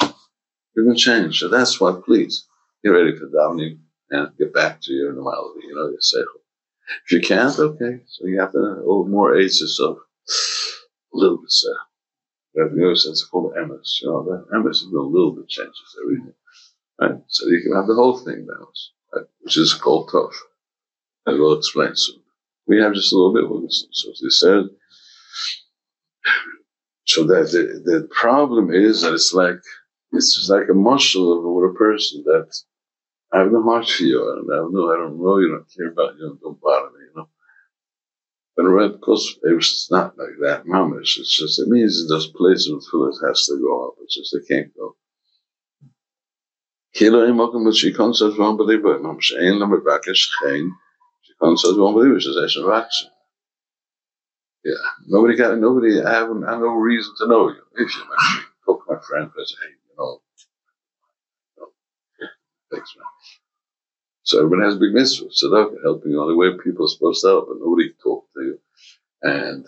You can change. So that's why, please, get ready for davening and get back to your normality, you know, your seichel. If you can't, okay. So you have to a little more aces of a little bit seichel. You have to sense it's called emes. You know, that emes is a little bit changes everything. Right? So you can have the whole thing balanced, right? Which is called tough. And we'll explain soon. We have just a little bit of wisdom. So as they said, so that the problem is that it's just like a muscle of a person that I have no heart for you, and I don't know, you don't care about you, don't bother me, you know. But of course, it's not like that, mamish. It's just, it means there's places where tefillah has to go up. It's just they can't go. Kilo imokim but she can't say one believer. Mamish ein la mevakesh chen. She can't say one believer. She says vaccine. Yeah, nobody. I have no reason to know you. If you actually talk to my friend and say, hey, you know, thanks, man. So everyone has a big mitzvah. Tzedakah, helping you on the way people are supposed to help, but nobody talks to you, and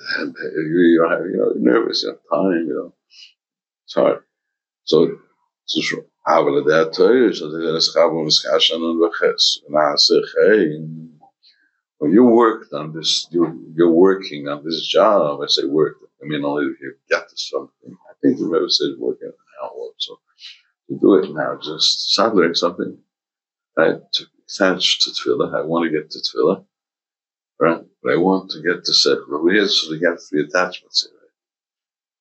you're nervous. You have time, you know, it's hard. So true. When you worked on this, you're working on this job. I say work. I mean, only if you get to something. I think the Rebbe says working now also. You do it now. Just start doing something. Right? To attach to tefillah. I want to get to tefillah. Right? But I want to get to seichel. Over here, so you have 3 attachments here.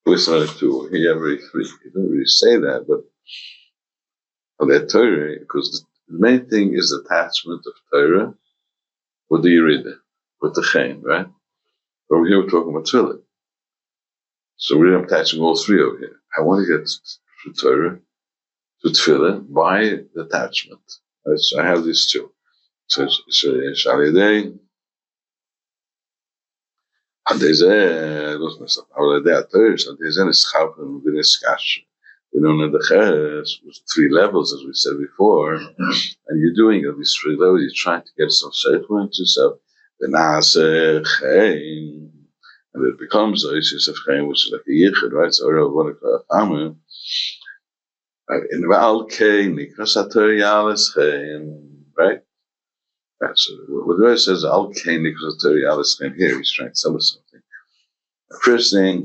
Right? We started 2. Here you have already 3. You don't really say that, but on that Torah, because the main thing is the attachment of Torah with the Yerida, with the Chain, right? But over here we're talking about tefillah. So we're attaching all 3 over here. I want to get to Torah, to tefillah, by the attachment. Right? So I have these 2. So Shalidei, and there's a, I lost myself. But You know, the Ches was 3 levels, as we said before, and you're doing at these 3 levels, you're trying to get some seichel into yourself. And it becomes a Yisuf Chaim, which is like a yichud, right? So, in Valkei, Nikras HaTorah Yalis Chaim, right? That's what the verse says, Alkei Nikras HaTorah Yalis Chaim. Here, he's trying to tell us something. The first thing,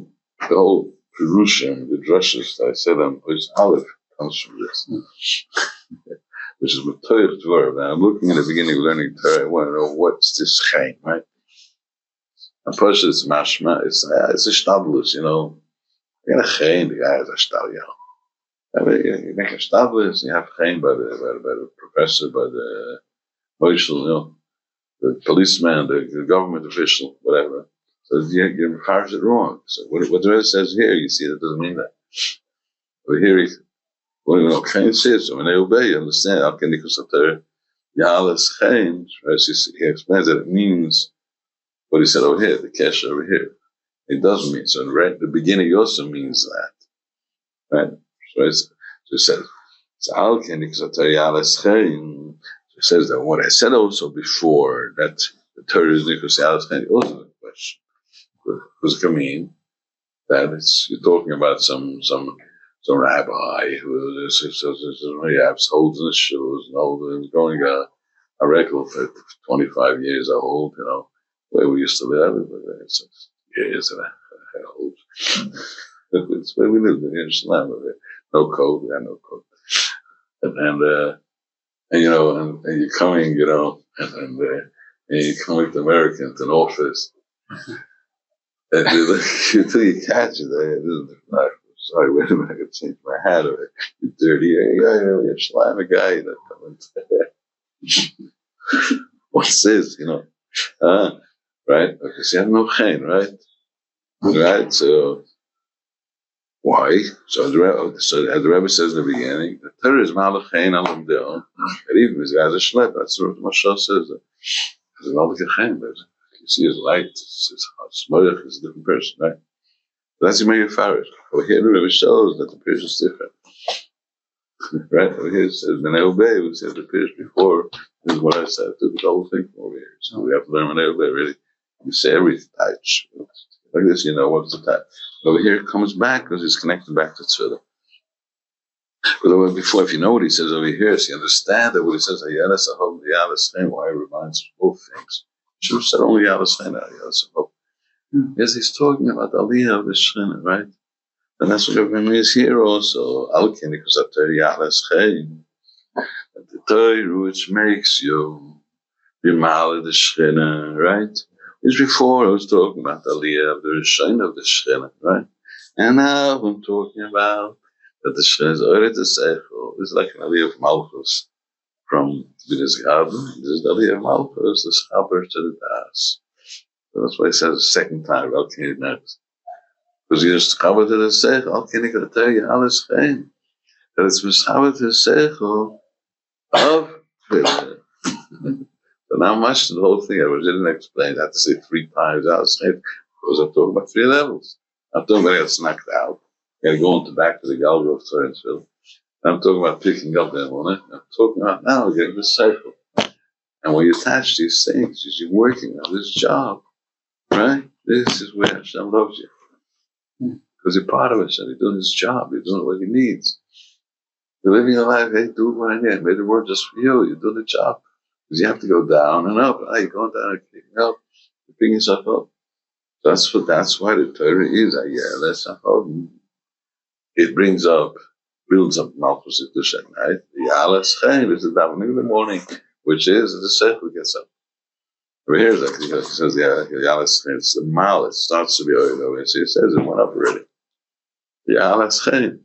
the whole Perushim, the drushes that I said on which Alef comes from this, which is Matoich Dvar. Now, I'm looking in the beginning of learning Torah, I want to know what's this Chaim, right? And first it's mashma, it's a shtadlus, you know. You got a chaim, the guy is a shtadlus, you know. You make a shtadlus, you have chaim by the professor, by the marshal, you know, the policeman, the government official, whatever. So you're harsh it wrong. So what the rest says here, you see, that doesn't mean that. Over here, when you know chaim says, so when they obey, you understand. How can you consider yalas chaim? Right? He explains that it means what he said over here, the cash over here. It doesn't mean so. Right, the beginning also means that, right? So it says, "Al kenik zatayalas chaim." It says that what I said also before that the Torah is nikus yalas chaim also a question, because it can mean that you're talking about some rabbi who holds in his shoes and going a record for 25 years old, you know. Where we used to live, it's years and a old. It's where we lived in Jerusalem. No code, we had no code. And you know, and you're coming, you know, and you're coming to America into an office. And until you catch it, sorry, wait a minute, I gotta change my hat over. You're dirty. You're a Shlama guy, you know, coming to what's this, you know? Right? Because you have no chain, right? Right? So, why? So, as the Rebbe says in the beginning, the Torah is malach chain alam de'on, and even this guy's a shlep. That's what the Mashal says. There's another chain, but you see his light, his smoyach is a different person, right? But that's the Meir Farish. Over here, the Rebbe shows that the Pirish is different. Right? Over here it says, B'nai Obey, we said the Pirish before, this is what I said, took the whole thing from over here. So we have to learn B'nai Obey, really. You say every touch. Like this, you know, what's the touch? Over here it comes back because it's connected back to Tzvila. But before, if you know what he says over here, so you understand that what he says, why it reminds of both things. He should have said only Yalas Chaim, Yes, he's talking about the Aliyah of the Shechina, right? And that's what it means here also. Alkin, because of Yalas Chaim. The Torah which makes you be mal the Shechina, right? This before I was talking about the Aliyah of the Rishon of the Shechina, right? And now I'm talking about that the Shechina is Oret Seichel. This is like an Aliyah of Malchus from B'nai Garden. This is the Aliyah of Malchus, the Schaber to the Das. So that's why he says the second time, Al Kini next. Because he is Schaber to the Seichel, Al Kini can tell you Alles Chaim. That it's Schaber to the Seichel of Twitter. So now much the whole thing I didn't explain. I had to say 3 times out because I'm talking about 3 levels. I'm talking about getting knocked out. You gotta go into back to the Galgo of Torrensville. I'm talking about picking up that one. I'm talking about now getting the cycle. And when you attach these things, you're working on this job, right? This is where Hashem loves you. Because you're part of Hashem. You're doing his job. You're doing what he needs. You're living your life. Hey, do what I need. I made the world just for you. You're doing the job. Because you have to go down and up. You're going down and kicking up. You're picking yourself up. That's why the Torah is it builds up Malchus Kedusha, right? The Yalas Chaim is the davening in the morning, which is the Seichel gets up. Over here, it says the Yalas Chaim, it's the Mal, it starts to be over. So it says it went up already. The Yalas Chaim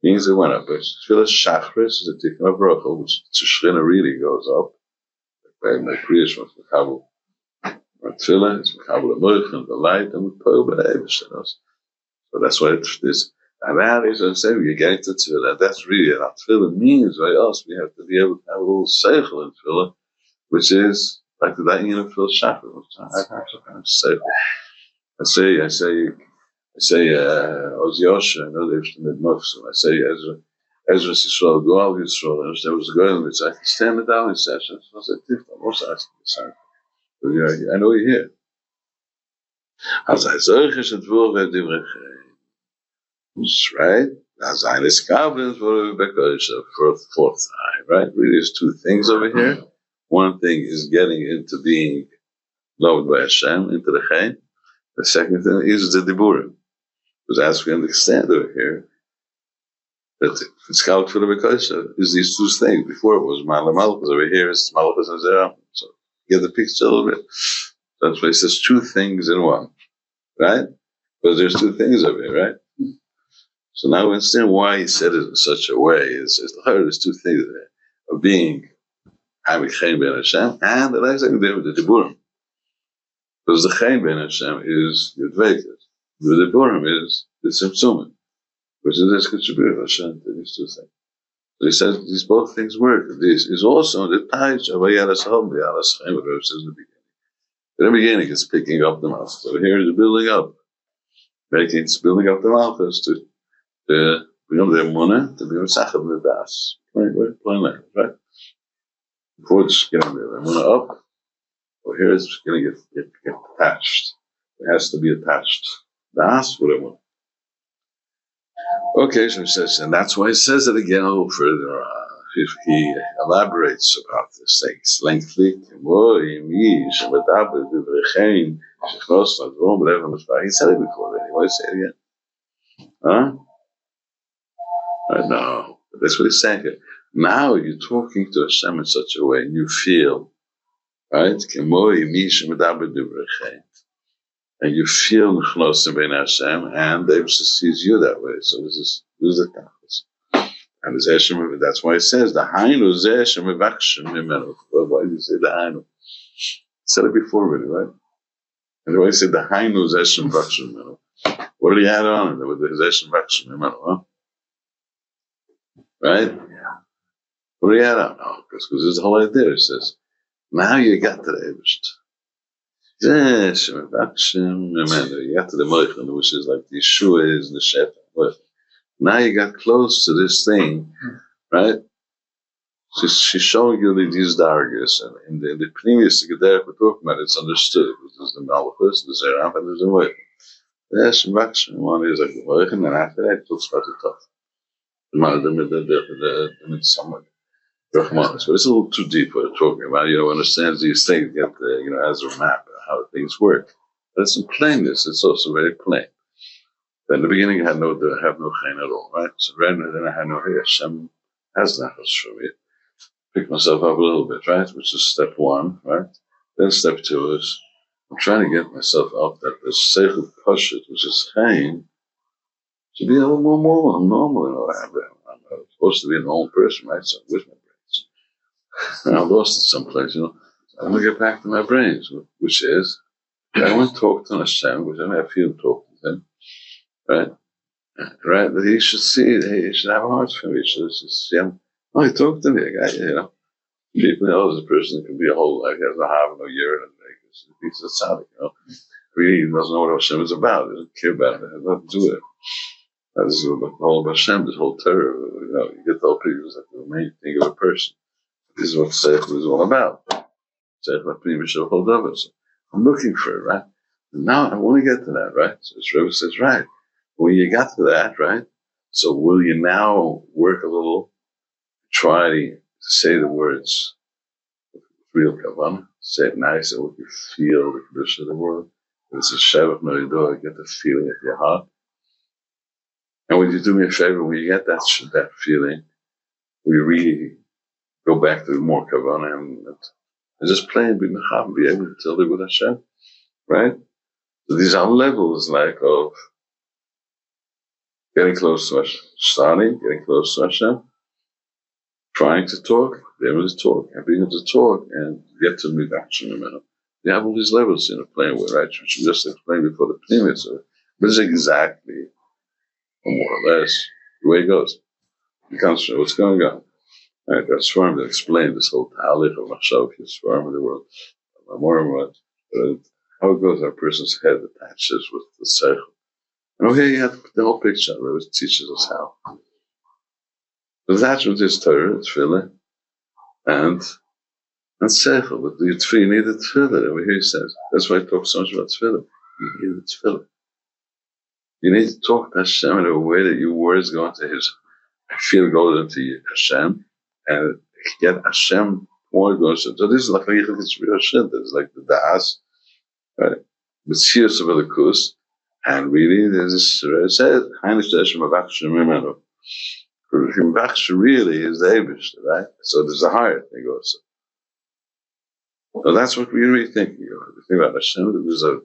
means it went up. But Tfilas Shachris is a tikkun of Rachel, which Shechina really goes up. My Kriyash was Mekabel. Tefillah is Mekabel Amoichem, the light, and we Poel B'nei. So that's why this. And that is what I'm saying, you're getting to Tefillah. That's really what Tefillah means, right? Else we have to be able to have a little Seichel in Tefillah, which is like the Dayan of Tefillah Shachar. I say, I say, Oz Yosha, I know they've made Mufs, I say, Ezra Yisrael, Goal Yisrael, and there was a girl in it, I can stand it down in sessions. I said, I'm also asking the same. I know you're here. As I say, right? As I discovered for the fourth time, right? Really, there's two things over here. One thing is getting into being loved by Hashem, into the Chaim. The second thing is the Diburim. Because as we understand over here, that it's called for the Bekosha is these two things. Before it was Mala Malchus, over here it's Malchus and Zerah. So you get the picture a little bit. That's why it says two things in one, right? Because there's two things over here, right? So now we understand why he said it in such a way. It says there's two things there of being having Chaim Ben Hashem and the next thing with the Diburim. Because the Chaim Ben Hashem is Yudveket. The Diburim is the Tzimtzumim, which is this contributor of Hashem to these two things. So he says these both things work. This is also the Taich of Ayaras Hom, Ayaras Chaim, whatever it says in the beginning. In the beginning, it's picking up the Malchus. So here is building up. It's building up the Malchus to become the Emunah, to become Sachab the Das. Plain language, right? Before it's getting the Emunah up, well, here it's going to get attached. It has to be attached. Das, whatever. Okay, so he says, and that's why he says it again a little further. If he elaborates about this thing, it's lengthy. He said it before already. Why say it again? Huh? I know. That's what he's saying here. Now you're talking to Hashem in such a way, and you feel, right? And you feel Nechnosim Ben Hashem, and the Eibusha sees you that way. So this is the Tachlis. And that's why it says the Hainu Zeh Shem Mevachshim Mimenu. Why do you say the Hainu? Said it before, really, right? And why you say the Hainu Zeh Shem Mevachshim Mimenu? What did he add on with the Zeh Shem Mevachshim Mimenu? Huh? Right? What do you add on? No, because there's a whole idea. It says now you got to the Eibusha. You got to the Mocharan, which is like the Yeshua is the Shefa. Now you got close to this thing, right? She's showing you these dargas, and in the previous Gederach we're talking about, it's understood. There's the Malchus, the Zerah, and there's the Mocharan. Yes, one is like the Mocharan, and after that it talks about the Tov. The Mitzvah. But it's a little too deep what we're talking about. Understands these things, get as a map of how things work. But it's in plainness, it's also very plain. Then in the beginning I have no chain at all, right? So right now then I had no hey, Hashem has nachas for me. Pick myself up a little bit, right? Which is step one, right? Then step two is I'm trying to get myself up that this seichel pashut, which is chain, to be a little more normal. I'm supposed to be a normal person, right? So with my and I lost it someplace, I want to get back to my brains, which is, I want to talk to Hashem, which I feel talking to him, right? Right? That he should see, he should have a heart for me, he should see him. Oh, he talked to me, a guy, People know as a person can be a whole life, he has a half no year in Vegas, he's a tzaddik, Really, he doesn't know what Hashem is about, he doesn't care about it, it has nothing to do with it. This is the whole of Hashem, this whole Torah, you get the whole picture, it's like the main thing of a person. This is what Seichel is all about. Seichel I'm looking for it, right? And now I want to get to that, right? So the Rebbe says, right, when you got to that, right? So will you now work a little, try to say the words with real kavanah, say it nice, and what you feel the condition of the world. When it's a Shabbat Noidor, get the feeling of your heart. And when you do me a favor, when you get that feeling, we really go back to more kavanah and just play and be mechav, be able to tell it with Hashem, right? So these are levels of getting close to Hashem, getting close to Hashem, trying to talk, being able to talk, and being able to talk and get to meet action in a minute. You have all these levels playing with, right? Which we just explained before the pneumic. So this is exactly, or more or less, the way it goes. It comes from what's going on. Right, that's Svarim that explained this whole Alef of Machshav, Svarim of the world, Moharan, how it goes in a person's head attaches with the Seichel. And over here you have the whole picture where it teaches us how. So that's what this Torah, Tefillah, and Seichel. But the Tefillah, you need the Tefillah. Over here he says, that's why he talks so much about Tefillah. You need the Tefillah. You need to talk to Hashem in a way that your words go into His feel goes into Hashem, and get Hashem more goes into. So this is like a real Hashem. It's like the Da'as, right? Mitzvahs of the Kus, and really there's this. It says, "Hainish Hashem avachshem imenu." Avachshem really is the Eibush, right? So there's a higher thing also. So that's what we're really thinking of. We think about Hashem. There's the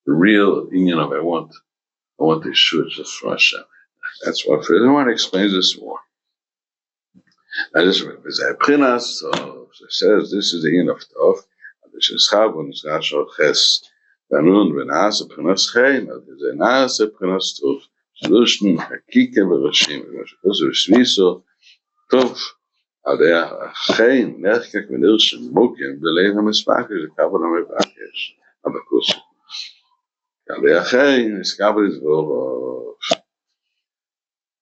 real union of I want the Yeshua just from Hashem. That's what I want to explain this more. Now this is so it says this is the end of Tov. This is Chav and Zachor Ches. Vanun v'Naas P'Nas Chein. This is Naas P'Nas Tov. Shlushn Hakike v'Rashim. This is Shviso Tov. Adea Chein Nechkek v'Nilshem Mokim v'Lev HaMispakish Kabbalah HaMispakish Abakus. Adea Chein is Kabbalah V'Ov.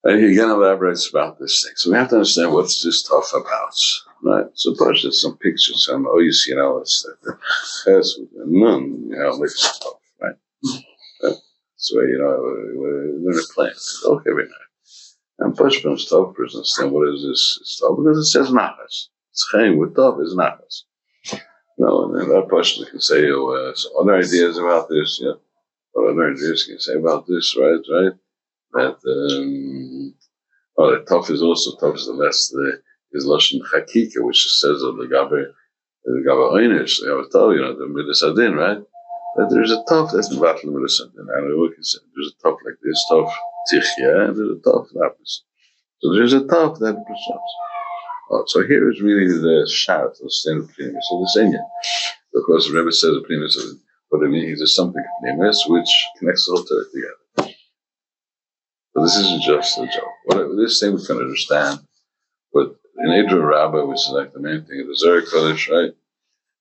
He again elaborates about this thing. So we have to understand what's this Tov about, right? So first there's some pictures, some it's the Ches with the Nun, like stuff, right? So we're in a plan. Okay, every night. And Pashpam Tov, first understand what is this Tov, because it says Nachas. It's Chaim with Tov is Nachas. And then that Pashpam can say, some other ideas about this, what other ideas can you say about this, right? That that Tov is also Tov is the less is Lashon Chakika, which says of the Gaber Oynish. I was told, the Midas Adin, right? That there's a Tov that's not the Midas Adin. And we can say there's a Tov like this, Tov Tichya, and there's a Tov that. So there's a Tov that presumes. So here is really the shout, the standard premise of the Inyan. Because the Rebbe says the premise of what it means is something premise which connects the whole Torah together. So this isn't just a joke. This thing we can understand, but in Adra Rabbah, which is like the main thing of the Zohar Kodesh, right?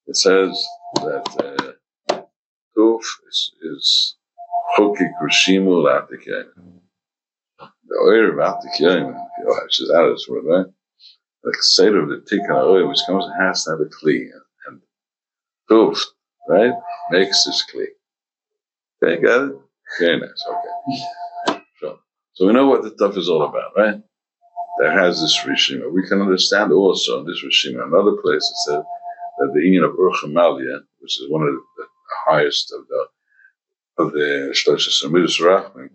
It says that Tuf is Chokik Rishimu L'Atikayim. The oil of Atikayim, which is out of this word, right? The Seder of the Tikkun oil, which comes and has to have a Kli, and Tuf, right, makes this Kli. Okay, got it? Very nice, okay. So we know what the Tov is all about, right? That has this Rishima. We can understand also in this Rishima, another place it said that the union of Urchamalia, which is one of the highest of the Shloshis Amidus Rachman,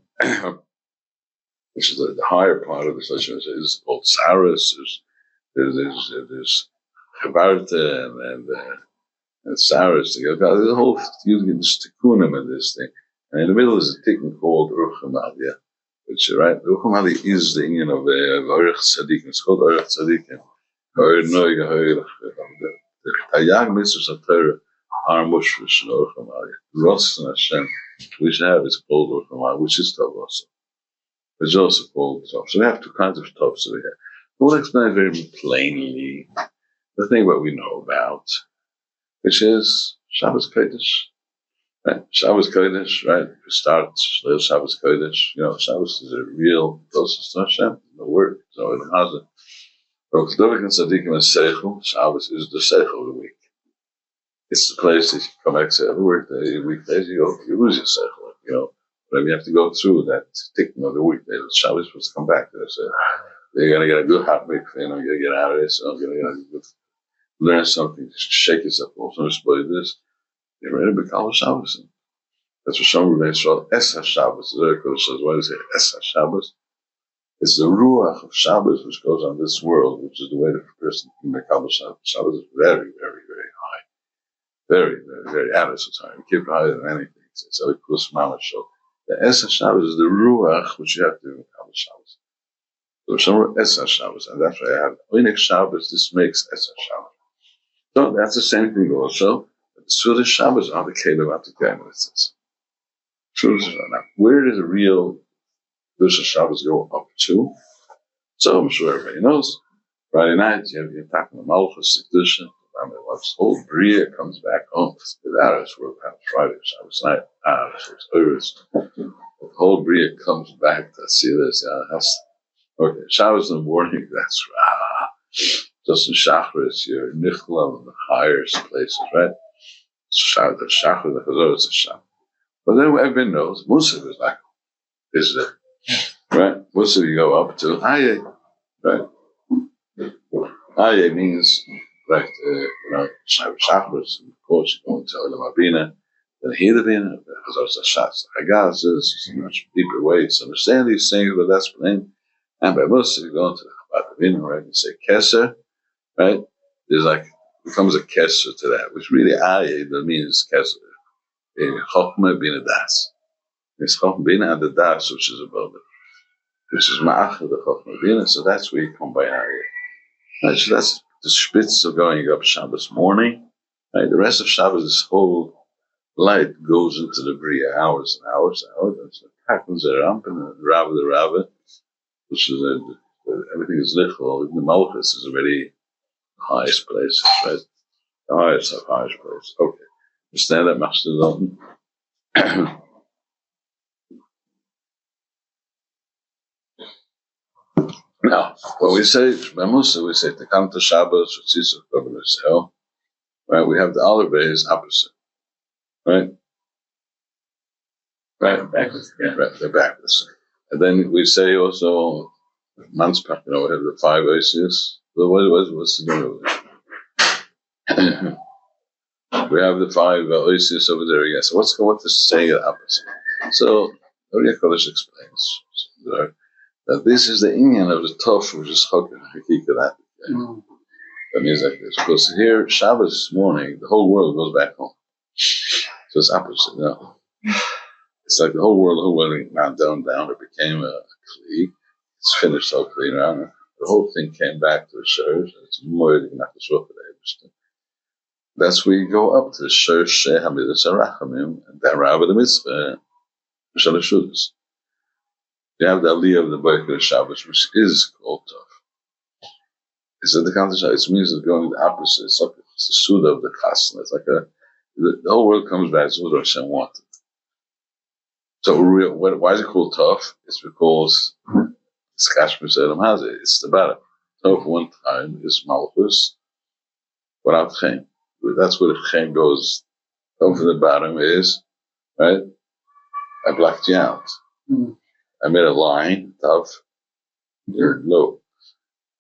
which is the higher part of the Shloshis, is called Saras. There's Chavarta and Saras. There's a whole using this Tikkunim in this thing. And in the middle is a tikkun called Urchamalia. Which, right, the Uchamali is the union of Orech Tzadikim. It's called Orech Tzadikim. The Tayag Mitzvahs of Torah are Mushrish and Uchamali. Rosh and Hashem, which have is called Uchamali, which is Tov also. It's also called Tov. So we have two kinds of Tovs over here. We'll explain very plainly the thing that we know about, which is Shabbos Kodesh. Right, Shabbos Kodesh, right? We start Shabbos Kodesh. Shabbos is a real closest to Hashem. The word, so it has it. But Kedovik and Tzadikim and Seichel, Shabbos is the Seichel of the week. It's the place that you come back to every weekdays you lose your Seichel. But you have to go through that tikkun of the weekday. Shabbos is supposed to come back to this. You're gonna get a good hot mikveh. You're gonna get out of this. You're gonna learn something. Shake yourself off. Don't exploit this. You're ready to become a Shabbos. That's what some Rebbeinu call Es HaShabbos. The Zohar Kodesh says, why does it say Es HaShabbos? It's the Ruach of Shabbos which goes on this world, which is the way that a person can become a Shabbos. Shabbos is very, very, very high. Very, very, very at its time. You keep it higher than anything. It's a Likus Mamash. So the Es HaShabbos is the Ruach which you have to become a Shabbos. So some Es HaShabbos, and that's why I have Oinik Shabbos. This makes Es HaShabbos. So that's the same thing also. Suda Shabbos are the Kedah Atikayim, it says. Now, where does the real Kedusha Shabbos go up to? So I'm sure everybody knows. Friday night, you have the attack on the Malchus, the Kedusha, the whole Bria comes back home. The Aris were Friday, Shabbos night. So it's Oris. the whole Bria comes back to see this. Okay, Shabbos in the morning, that's just in Shachris, you're Nichlam in the highest places, right? The Shachar, the Chazor is a Shabbos. But then everybody knows, Musaf is like, is there, right? Musaf you go up to Aye, right? Aye means, right, Shachris, of course, you go into Olam Abina, then Hidabina, Chazor is a Shabbos. Hagas is a much deeper way to understand these things, but that's plain. And by Musaf, you go into the Chabad Abina, right? You say Keser, right? There's like, becomes a Keser to that, which really Aye, that means Keser. Chokhmah bin a das. It's Chokhmah bin a das, which is above it, which is Ma'ach of the Chokhmah bin. So that's where you come by Aryeh. Right, so that's the spitz of going up Shabbos morning. Right, the rest of Shabbos, this whole light goes into the Bria, hours and hours and hours. And so it happens at Ramp and the Rava, which is everything is lichol. The Malchus is already the highest place, right? The highest place. Okay. Understand that, Master Dalton? Now, when we say Musa, we say Tekanta Shabbos, right? We have the Alef is opposite, right? Right, backwards. Yeah, right, they're backwards. And then we say also Manspak, we have the 5 Oisius. What's the name of it? We have the 5 Oisius over there, yes. So what does say the opposite? So, Uriah Kodesh explains that this is the Inyan of the Tov, which is Chok Hakika that. That means like this. Because here, Shabbos morning, the whole world goes back home. So it's opposite, no? It's like the whole world went down. It became a Kli. It's finished all clean around. The whole thing came back to the Shur. It's more than not the Shur. That's where you go up to the Shur Shehamidas Arachamim, and then Rabbi the Mitzvah, Shalashudas. You have the Aliyah of the Boiker Shabbos, which is called Tov. It's at the counter Shabbos. It means it's going the opposite. It's the Suda of the Chasna. It's like the whole world comes back to what Hashem wanted. So why is it called Tov? It's because it's Kashmir Sedem Hazeh. It's the bottom. Tov one time is Malchus without Chem. That's where the Chem goes. Tov from the bottom is, right? I blacked you out. I made a line, Tov, you're low.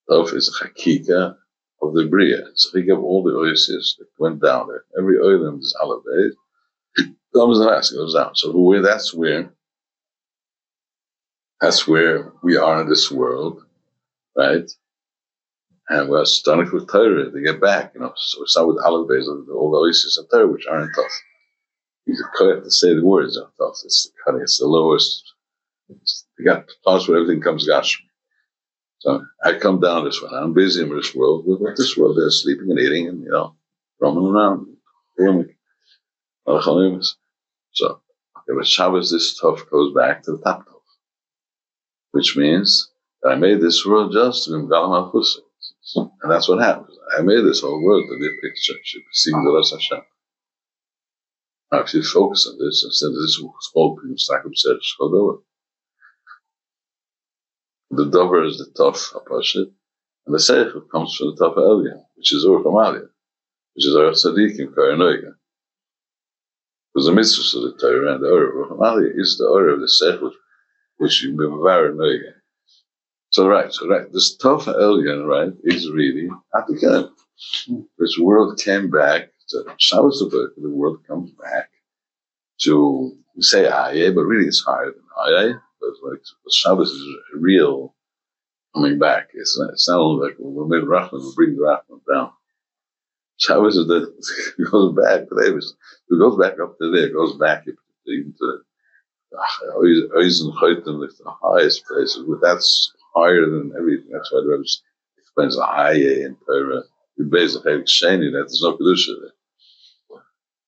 Tov is a Hakika of the Bria. It's a Hakika of all the Oasis that went down there. Every Oilim is Alef. Comes the last, goes down. So that's where we are in this world, right? And we're starting with Torah to get back, So we start with Alef Beis, all the Oasis of Torah, which aren't tough. You have to say the words are tough. It's the lowest. You got parts where everything comes Gashmi. So I come down this one. I'm busy in this world with what this world is, sleeping and eating and, roaming around. So, but Shabbos, this Tov goes back to the top Tov, which means that I made this world just to be Galam al. And that's what happens. I made this whole world to be a picture. She perceives the Rosh Hashem. Now, if you focus on this, instead of this whole Stakum said, the Dover is the Tov Apashit, and the Seichel comes from the Tov Elyon, which is Ur Kamalia, which is our Tzadikim, Karanoiga. Because the mitzvah of the Torah and the Ur of Kamalia is the Ur of the Seichel, which you Mevar Noiga. So right, this Tov Elyon, right, is really at the end. This world came back to Shabbos the world comes back to, we say Aye, but really it's higher than Aye. Like Shabbos is real coming back. It's not like we'll make Rachman, we'll bring the Rachman down. Shabbos is it goes back to Davis. It goes back up to there. It goes back even to Oizen Choytim, the highest places. That's higher than everything. That's why the Rebbe explains the Aye in Torah. In Beis of Helik Sheni, that there's no Kedusha there.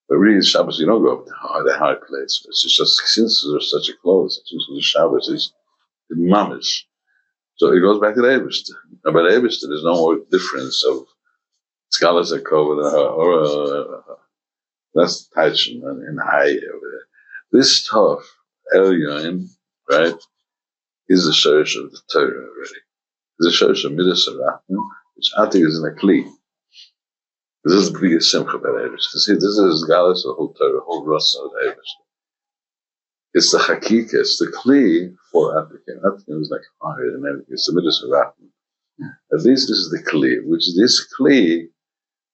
But really, Shabbos, you don't go up to the high place. It's just since there's such a close, the Shabbos is mamish. So it goes back to the Eibishter. Now, by the Eibishter, there's no more difference of scholars that cover or that's Taichin and High over there. This stuff, Elyon, right, is the Shurish of the Torah already. The Shurish of Midas Arachim, which I think is in a Kli. This is the biggest Simcha about Eresh. See, this is Galus, the whole Torah, the whole Rasa of Eresh. It's the Hakika, it's the Kli for Attikim. Attikim is like higher than everything. It's the Midas Arachim. At least this is the Kli, which this Kli,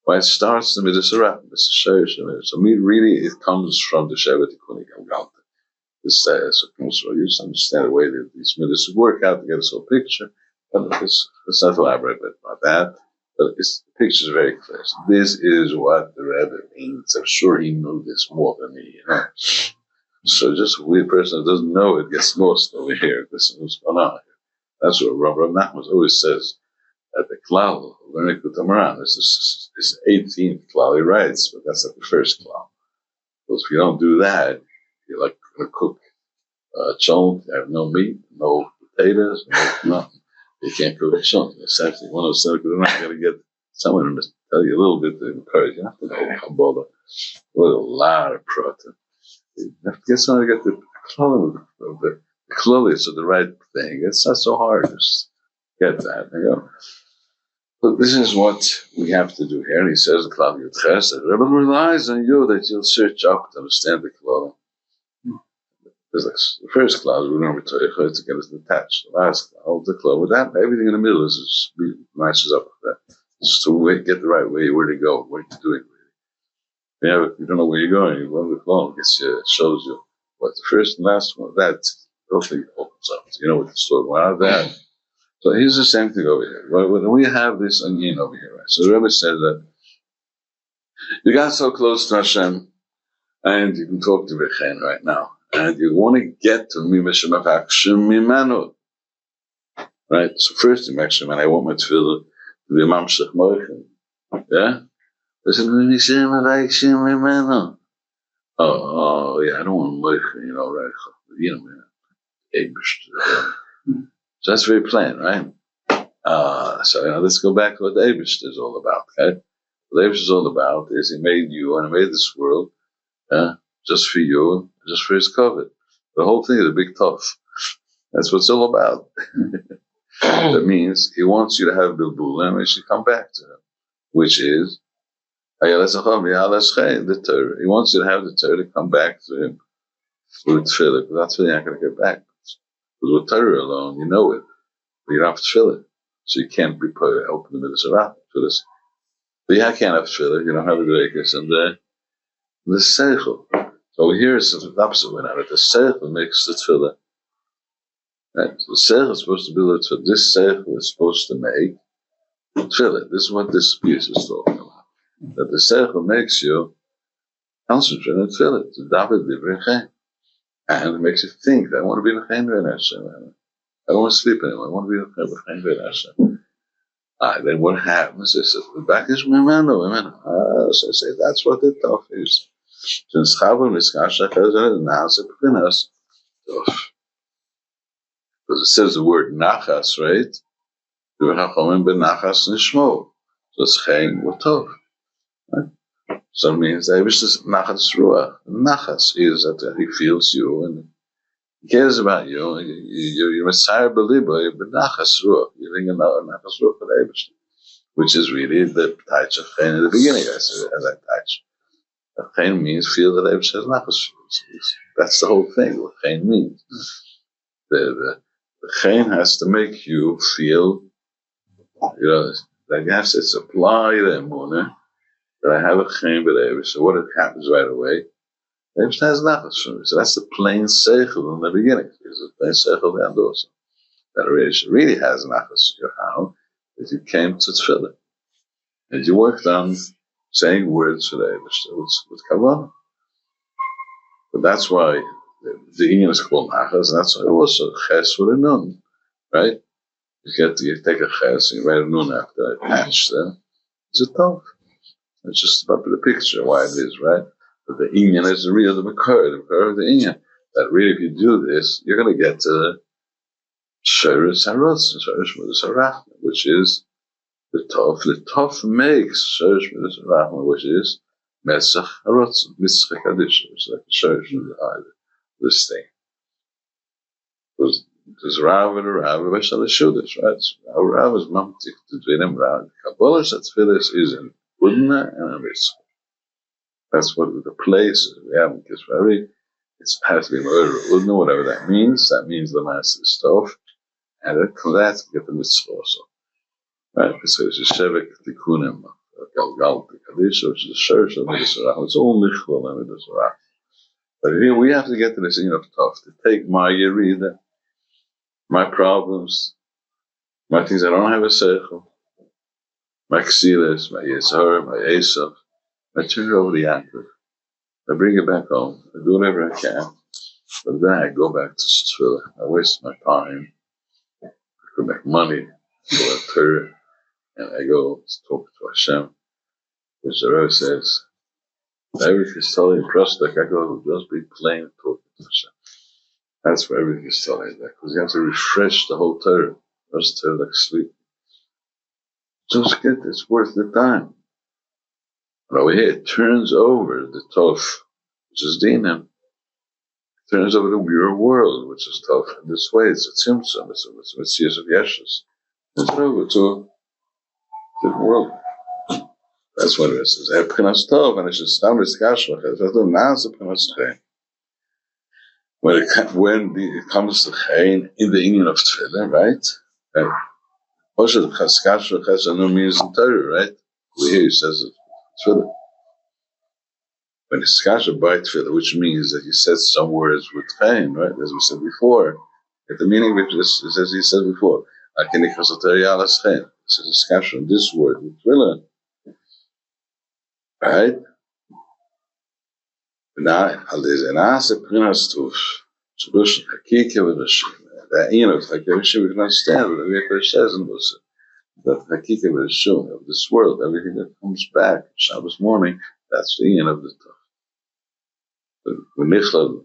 why it starts the Midas Arachim, it's the Shurish of Midas. So really, it comes from the Shevet Ikunik Al-Galta. This so you just understand the way that these Midas work out to get us a whole picture. But let's not elaborate about that. But the picture is very clear. So this is what the Rebbe means. I'm sure he knew this more than me, So just a weird person that doesn't know it gets lost over here. This is what's going on here. That's what Rabbi Nachman always says at the Klal, Likutei Moharan. This is 18th Klal, he writes, but that's not the first Klal. Because if you don't do that, you're like going to cook cholent, you have no meat, no potatoes, nothing. You can't cook cholent. Essentially, one of those things, you're not going to get someone to tell you a little bit to encourage you. You have to know Kabbalah with a lot of protein. You have to get someone to get the clothing of the clothes of the right thing. It's not so hard. Just get that. But this is what we have to do here. He says, the Rebbe relies on you that you'll search up to understand the clothing. There's like the first clause, we remember to get us attached. The last clause, the clause, with that, everything in the middle is matches up with that. Just to get the right way, where to go, what you're doing. Yeah, if you don't know where you're going, you go to the clause, it shows you what the first and last one, that whole thing opens up. So you know what the story went out of that. So here's the same thing over here. When we have this onion over here, right? So the Rebbe said that you got so close to Hashem, and you can talk to V'chein right now. And you want to get to Mimenu. Right? So first you mention, man, I want my tefillah to be Mamshech Moichin. Yeah? Oh, yeah, I don't want Moichin, right? Man. So that's very plain, right? So let's go back to what the Eibush is all about, okay? What the Eibush is all about is he made you and he made this world, just for you, just for his covet. The whole thing is a big tough. That's what it's all about. That means he wants you to have Bilbul and you should come back to him, which is the Torah. He wants you to have the Torah to come back to him with tefillah, but that's why you're not going to get back. Because with Torah alone, you know it, but you don't have tefillah. So you can't be open the middle of for this. But you can't have tefillah, you don't have the Reikis and the Seichel. So here it's the opposite way now. The Seichel makes the tefillah. Right? So the Seichel is supposed to be the tefillah. This Seichel is supposed to make tefillah. This is what this piece is talking about. That the Seichel makes you concentrate on tefillah. To David Divrei. And it makes you think that I want to be V'chein V'en Hashem. I don't want to sleep anymore. I want to be V'chein V'en Hashem. Then what happens is that the back is Mimenu. So I say that's what the tough is. Since Chavon is Nachas, because it says the word Nachas, right? So it's Chaim Tov. So it means that it's just Nachas Ruach. Nachas is that he feels you and he cares about you. You're Messiah Beliba, but Nachas Ruach. You're thinking Nachas Ruach for the Eibush, which is really the touch of Chaim at the beginning. As I touch. Chaim means feel that Eibush has Nachas. That's the whole thing. What Chaim means. The Chaim has to make you feel, that you have to supply the emunah. That I have a chaim b'leibush. So what happens right away? Eibush has nachas from me. So that's the plain seichel in the beginning. It's the plain seichel the end also. That really has nachas. How? That you came to tefillah and you worked on saying words for the Eibush with kavanah. But that's why the inyan is called nachas, and that's why also ches with a nun, right? You take a ches and you write a nun after attached there. It's a tov. It's just about the picture why it is, right? But the inyan is the real, the makar of the inyan. That really, if you do this, you're going to get to Shurish Harotz, Shurish Midas Harachma, which is the Tov. The Tov makes Shurish Midas Harachma, which is Mesach Harotz, Mitzchak Hadish, which is like the Shurish of this thing. Because there's Rav and a Rav, Veshal Shudas, right? So Rav is Mamtik to Dvinim Rav. Kabbalah Tfilis is in Udna and Amis. That's what the place is. We have in Kisvari. It's has to be Udna, whatever that means. That means the master stuff. And that's get the mitzvah also. Right? Because there's a Shevek Tikunim, Galgal, Kaddish, which is the church of Mitzvah. It's all Nichol and Mitzvah. But here we have to get to this of tough, to take my Yerida, my problems, my things I don't have a seichel, my ksilas, my Yitzhar, my Esav, I turn it over to Yaakov. I bring it back home. I do whatever I can. But then I go back to Tefillah. I waste my time. I go back money. I go to Torah. And I go to talk to Hashem. Which the Rebbe says, everything is totally impressed. Like I go to just be plain talking to Hashem. That's where everything is totally like that. Because you have to refresh the whole Torah. Just Torah like sleep. Just get it. It's worth the time. But over here, it turns over the Tov, which is Dinam. It turns over the real world, which is Tov. In this way, it's a Tzimtzum. It's a Metzias of Yeshus. It's over to the world. That's what it is. It's P'chinas Tov, and it's just Stamris Kashmach. It's not a P'chinas Chayin. When it comes to Chayin in the union of Tefillah, right? And Moshe the Chaskashmach has a new means in Torah, right? We hear he says it. Tefillah. When it's Kasha by Tefillah, which means that he says some words with Chayin, right? As we said before. At the meaning which is as he said before. Akinik Hasatari Alas Chayin. It says it's Kasha on this word with Tefillah. Right? Now, there's an asa prinas tuf. Solution hakika with Hashem. That like Hashem, we can understand what the Rebbe says in this. That hakika with Hashem of this world, everything that comes back Shabbos morning, that's the end of the tuf. The Nichel,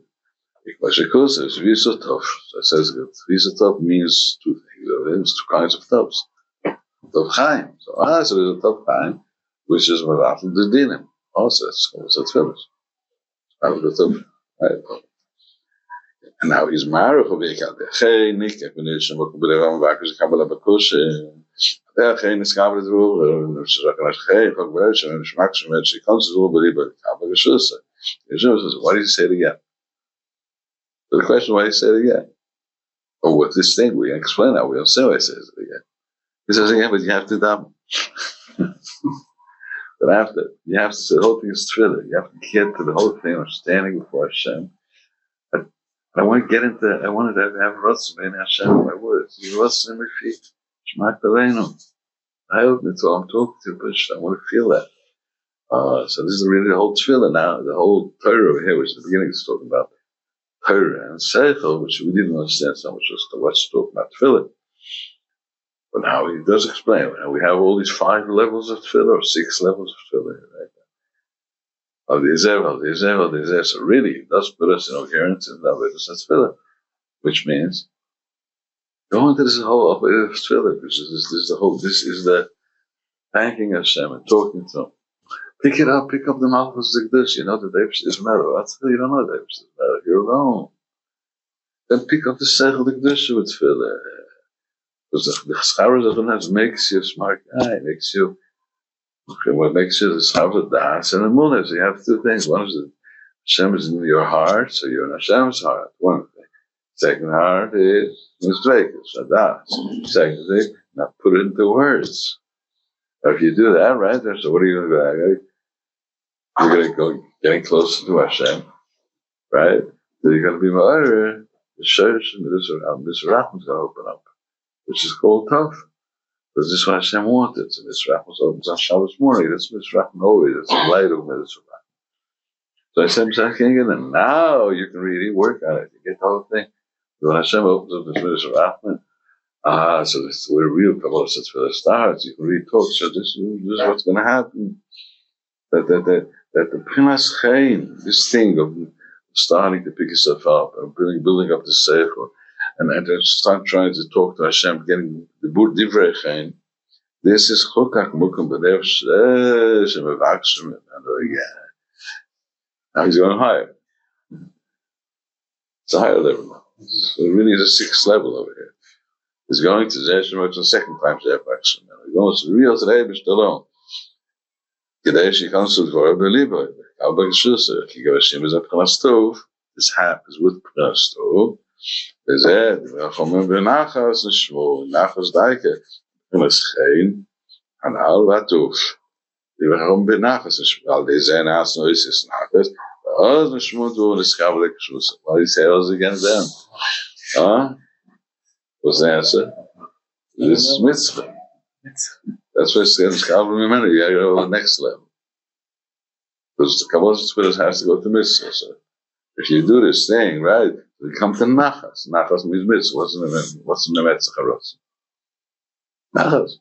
Ikvashikos says Visa Tov. So it says that Visa Tov means two things. There's two kinds of Tovs. Tov Chaim. So there's a Tov Chaim, which is Marat the Dinim. Also, it's Tfilis. Out of the Tov. Right? And now he's married for Vikal. Hey, Nick, if you should look at the Ram Vakers, Kabbalah Bakush, hey, Niskabel is rule, hey, Hogwash, and Schmax, and she comes to believe it. Kabbalah Shus. Why did he say it again? So the question, why did he say it again? Oh, with this thing, we explain that. We don't say why he says it again. He says again, but you have to daven. But after, you have to say the whole thing is tefillah. You have to get to the whole thing of standing before Hashem. I want to get into, I wanted to have Ratzim in Hashem in my words. You Ratzim in my feet. Shmak Beleinu. I hope that's all I'm talking to, but I want to feel that. So this is really the whole tefillah now, the whole Torah over here, which at the beginning is talking about Torah and Seichel, which we didn't understand so much as to what's talking about tefillah. But now he does explain. Now we have all these 5 levels of tefillah, or 6 levels of tefillah, right? Of the Ezev. So really, it does put us in coherence in the Avedus Tefillah, which means go into this whole Avedus Tefillah, which is the thanking Hashem and talking to Him. Pick up the Malchus Zikdush. You know the Davish is matter. That's you don't know Davish is matter. You're alone. Then pick up the Seichel Zikdush with Tefillah. Because the Chavar Zachunas makes you a smart guy, makes you. Okay, what makes you the Chavar Das and the Munah? So you have 2 things. One is that Hashem is in your heart, so you're in Hashem's heart. One thing. Second heart is Mizdvekis, Das. Second thing, now put it into words. Now if you do that, right there, so what are you going to do? You're going to go getting closer to Hashem, right? So you're going to be Moharan. The church and this Rahman is going to open up, which is called Tov. Because this is what Hashem wanted. So this Rahman opens on Shabbos morning. That's Mitzvah Rahman always. It's the light of Mitzvah Rahman. So Hashem says, and now you can really work on it. You get the whole thing. When Hashem opens up this Mitzvah Rahman, so this is where real Kabbalah starts. You can really talk. So this is what's going to happen. That the P'chinas Chayin, this thing of starting to pick yourself up and building up the Seichel, and then start trying to talk to Hashem, getting the Divrei Chayin. This is Chokak Mukum B'Nev Shemevakshim. Now he's going higher. It's a higher level now. So it really is a sixth level over here. He's going to Zeshem works the second time to Epaxim. He goes to the real today, but alone. Today she comes to the Torah, believe it. Albert Schuster, he goes, she was at Pranastov. This hap is with Pranastov. There's it. We're from Benachas and Shmo, Nachas Daike. And it's Chain, and Al Vatuf. We're from Benachas and Shmo. Al Dezen As Noisis Nachas. Oh, the Shmo do the Skablik Schuster. Why do you say those against them? Huh? What's the answer? This is mitzvah. That's why it's getting Skablik Mimenu. You gotta go to the next level. Because the Kabbalah Tfilas has to go to mitzvah. So if you do this thing, right, we come to Nachas. Nachas means mitzvah. What's in the Metzach HaRotz? Nachas.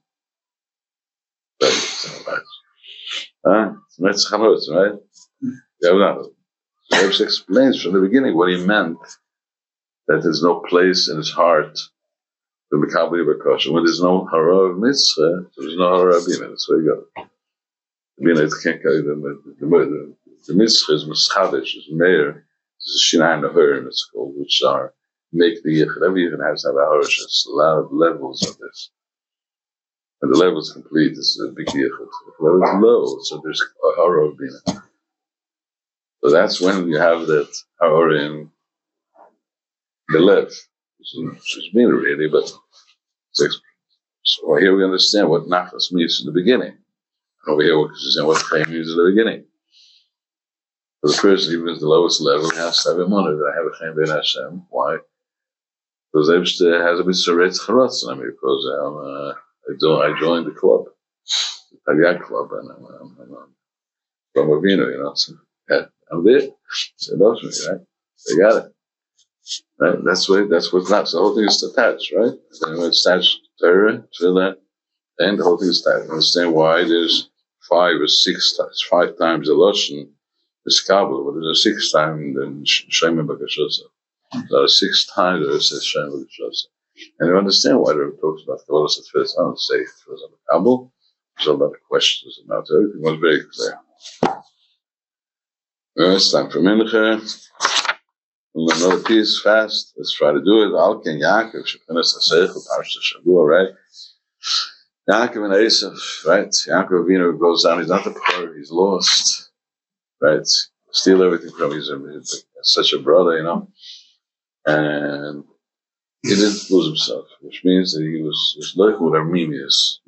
It's Metzach HaRotz, right? Yeah, Nachas. So Rebbe explains from the beginning what he meant, that there's no place in his heart for Mekabli Bakosha. When there's no Hara of Mitzvah, there's no Hara of Bina. That's where you go. Bina, it can't go. The Mitzvah is Mischavish, is Meir. There's a Shinai and a Hurim, it's called, which are make the Yichud. Every Yichud has to have a Harish. There's a lot of levels of this. When the level is complete, it's a big Yichud. If the level is low, so there's a Hara of Bina. So that's when you have that Hara in the Alef, which is Bina really, but so here we understand what Nachas means in the beginning. And over here we understand what Chaim means in the beginning. For the person, even at the lowest level, he has to have a money that I have a Chaim Ben Hashem. Why? Because Ebshter has a bit of Retz Charatz on me, because I joined the club, the Tagyag club, and I'm from Avino, you know. So, yeah, I'm there. So that's me, right? They got it. Right? That's what's not. So the whole thing is attached, right? And when it's attached to Torah, Tefillah, and the whole thing is attached. Understand why there's 5 or 6 times, 5 times the Lashon is Kabbalah, but there's a 6th time in Shem Bakashosa. There are 6 times there says Shem Bakashosa. And you understand why they're talking about Kabbalah at first. I don't say it was on the Kabbalah. There's a lot of questions about it. Everything was very clear. It's time for Mincha. Another piece fast. Let's try to do it. Al Ken Yaakov, Shechinas HaSeichel, Parsha Shavua, right? Yaakov and Esav, right? Yaakov Avinu goes down. He's not the poor. He's lost, right? Steal everything from him. He's such a brother, you know. And he didn't lose himself, which means that he was looking with Armenius,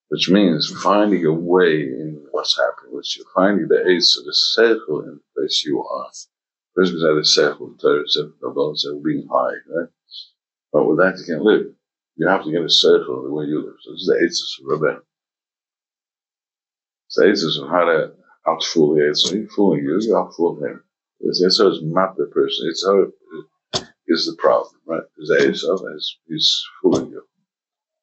which means finding a way in what's happening, which you're finding the Esav, the Seichel in the place you are. First, because I had a seichel, Torah, being high, right? But with that, you can't live. You have to get a seichel the way you live. So this is the Eitzes of Rabbeinu. It's the Eitzes of how to outfool the Eitzes. He's fooling you, you outfool him. The Eitzes is not the person. It's how is the problem, right? Because the Eitzes he's fooling you.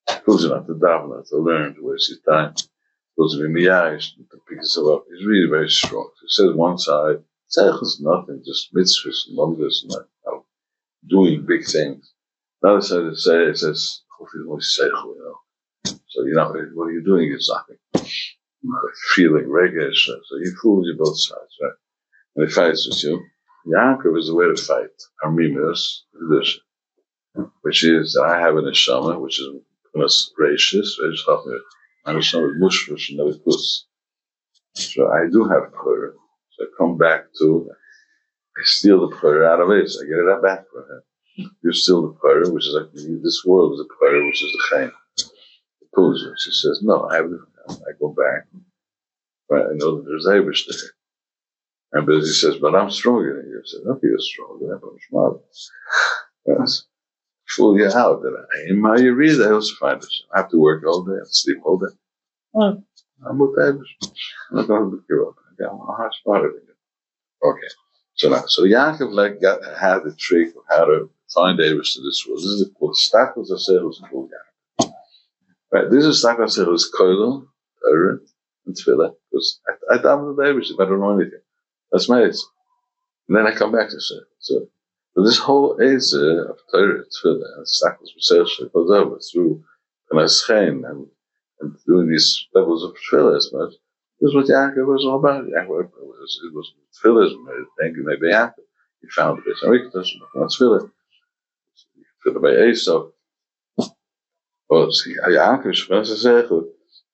He fools you not to daven, not to learn, to waste your time. He fools you to be miyash, to pick yourself up. He's really very strong. So he says one side, Tzech is nothing, just mitzvahs and numbers and doing big things. Another side it says, hopefully seichel, you know. So what are you doing exactly? Feeling reggae, so he fools you both sides, right? And he fights with you. Yaakov is the way to fight. Armimus, which is that I have an neshama, which is gracious, my neshama is mushrosh and nevikus. So I do have Torah. So I come back to, I steal the prayer out of it, so I get it back from him. You steal the prayer, which is like, this world is a prayer, which is the chaim. The puja. She says, no, I go back. Right, I know that there's Abish there. And Busy says, but I'm stronger than you. I said, okay, you're stronger, I'm smarter. Yes. Fool you out that in my read, I also find this. I have to work all day, I have to sleep all day. I'm with Abish. I'm not going to give up. I'm much smarter than you. Okay. So Yaakov had the trick of how to find Abish to this world. This is called Stakos Aseros called Yaakov. Right, this is Stakos Aseros Koilon, Torah, and Tefillah. Because I daven the Abish if I don't know anything. That's my Eitzah. And then I come back to Seichel. So this whole Eitzah of Torah, Tefillah, and Stakos Aseros goes over through Panaschein and doing these levels of Tefillah as much. This is what Yaakov was all about. It was Tefillah, maybe Yaakov. He found it. So he doesn't know Tefillah. für bei Esau, was Yaakov sprechen zeggen,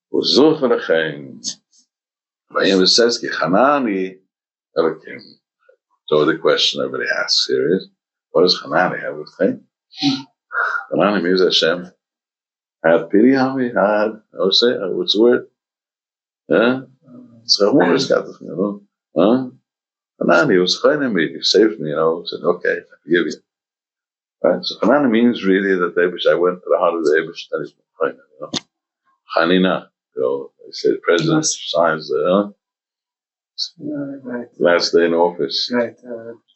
we zorgen er geen. Bij hem says, Hanani, Elohim. So the question everybody asks here is, what does Hanani have with Chaim? Hanani means Hashem had pity on me, what's the word? It's a word, Hanani was Chaim me, he saved me, said, okay, I forgive you. Right? So Hanani means really that I went to the heart of the Eibush, that is Chaim, Hanina, they say the president signs the, right. Last day in office. Right.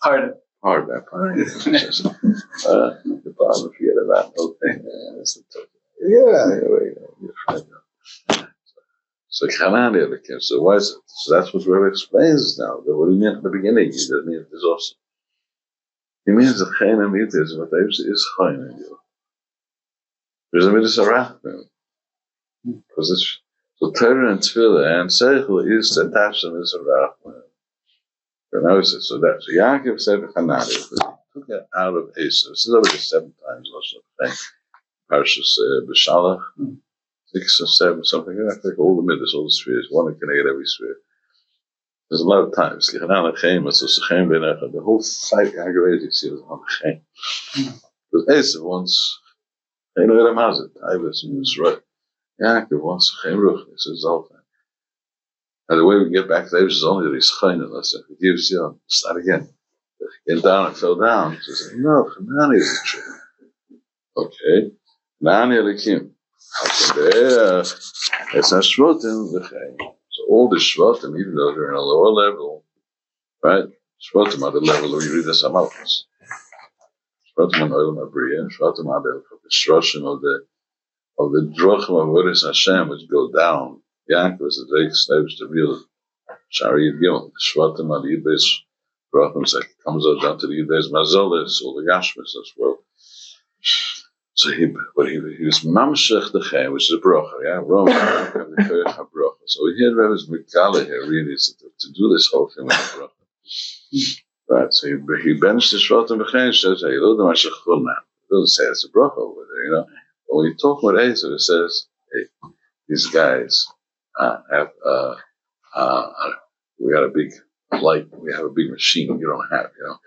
Pardon. Pardon. The problem, forget about no thing. So Hanani became. So why is it? So that's what Rebbe explains now. That what he meant at the beginning. He doesn't mean this also. He means the Chaim is what is Chaim in you. There's a mitzvah rachman. Because it's so Torah and Tefillah and Seichel is to attach them as a rachman. So that so Yaakov said Hanani, he took it out of Esau. This is over 7 times. Parshas B'Shalach, 6 or 7, something. I think all the midas, all the spheres. One can get every sphere. There's a lot of times. The whole fight aggravated you see was on the Chaim. Because Esau wants Chaim Ramazit. I was in this right. Yaakov wants Chaim Ruch. This is all time. And the way we get back to Eibush is only that he's Chayin in us. If he gives you, start again. Get down and fell down. So he said, no, Hanani is the truth. Okay. Hanani Elikim. It's not Shvotim, the Chayin. So all the Shvotim, even though they're in a lower level, right? Shvotim are the level where you read the Samalchus. Shvotim on Olam Abriya, Shvotim are the construction of the Drochim of Vodas Hashem, which go down. Yaakov is the Veik Snebs to real Shari Yom, Shvatim al Yidbeis, Drochim comes out down to the Yidbeis Mazolis, all the Gashmis as well. So he was Mamshech the Chaim, which is a brocha, yeah? Rome, the Koyach HaBrocha. So we hear Rebbe's Mikala here, really, to do this whole thing with the brocha. Right, so he benched the Shvatim B'Chaim, says, hey, Lo Dama Shechul now. It doesn't say it's a brocha over there, But when you talk about Esau, it says, hey, these guys, we got a big light, we have a big machine you don't have, a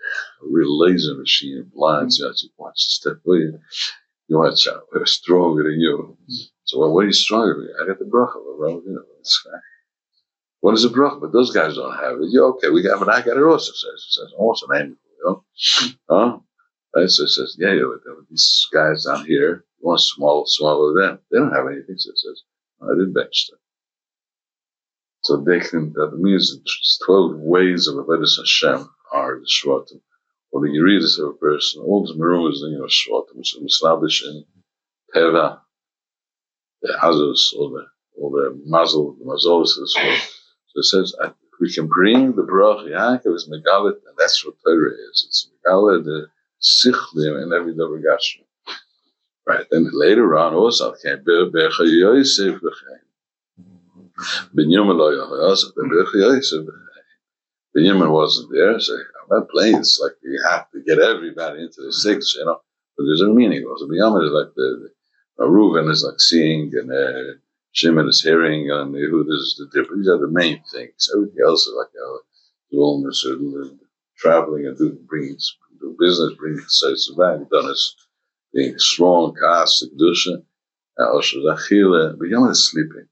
real laser machine, blinds, you watch the step, you watch out, we're stronger than you. So what are you stronger than? I got the bracha, what is a bracha? But those guys don't have it. Okay, we got, but I got it also, says awesome name, Right? So it says, these guys down here, you want to swallow them. They don't have anything, so it says, I didn't bench them. So they can, that means 12 ways of Avodas Hashem are the Shvatim. Or the Yeridus of a person, all the Merumas, Shvatim, which is Mislabish in Teva, the Azos, or the Mazel, the Mazolis as well. So it says, we can bring the Baruch Yaakov is Megalit, and that's what Torah is. It's Megalit, the Sichlim, and every double Gashmi. Right, then later on also came Becha Yosef B'Chaim. Binyamin wasn't there, so I'm not playing. It's like you have to get everybody into the 6, but there's a meaning. Also, Binyamin is like the Reuven is like seeing, and Shimon is hearing, and Yehud is the different. These are the main things. Everything else is like wellness, traveling, and do business, bringing sites of value. Done as being strong, Kaas, Kedusha, also Zachila. Binyamin is sleeping.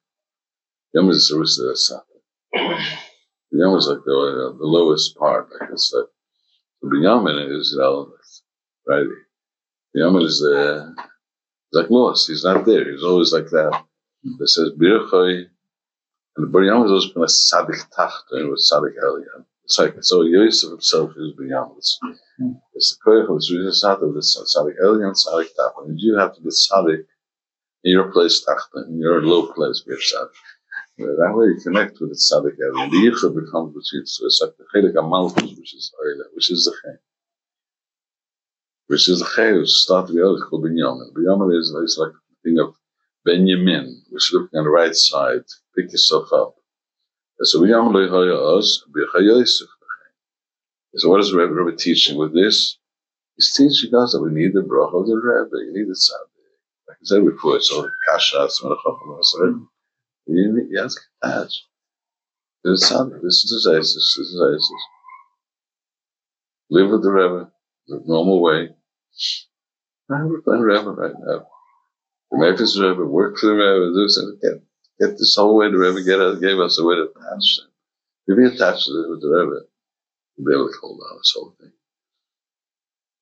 Yom is the Satan. Yom is like the lowest part. Like it's like the Binyamin is, right? Binyamin is like lost. He's not there. He's always like that. It says Birchoi, and the Binyamin is always been a Sadik Tachta and with Sadik Elian. It's like so. Yosef himself is Binyamin. It's the Koyach of the Sadik, the Sadik Elian, Sadik Tachta. And you have to be Sadik in your place Tachta, in your low place, be Sadik. That way you connect with the tzaddik area. And the yichud becomes between, so it's like the chelik amalchus, which is the chay. Which is the chay, which starts to be called Binyamin. Binyamin is like the thing of Benjamin, which is looking on the right side, pick yourself up. And so Binyamin lo yihaya os, b'ycha Yosef. So what is the Rebbe teaching with this? He's teaching us that we need the bracha of the Rebbe. You need the tzaddik. Like I said before, it's all kashas, you have to attach. There's a tzaddik. This is ISIS. Live with the Rebbe the normal way. We're playing Rebbe right now. The Memphis Rebbe, work for the Rebbe, do something. Get this whole way the Rebbe gave us a way to attach him. If you attach with the Rebbe, you'll be able to hold on this whole thing.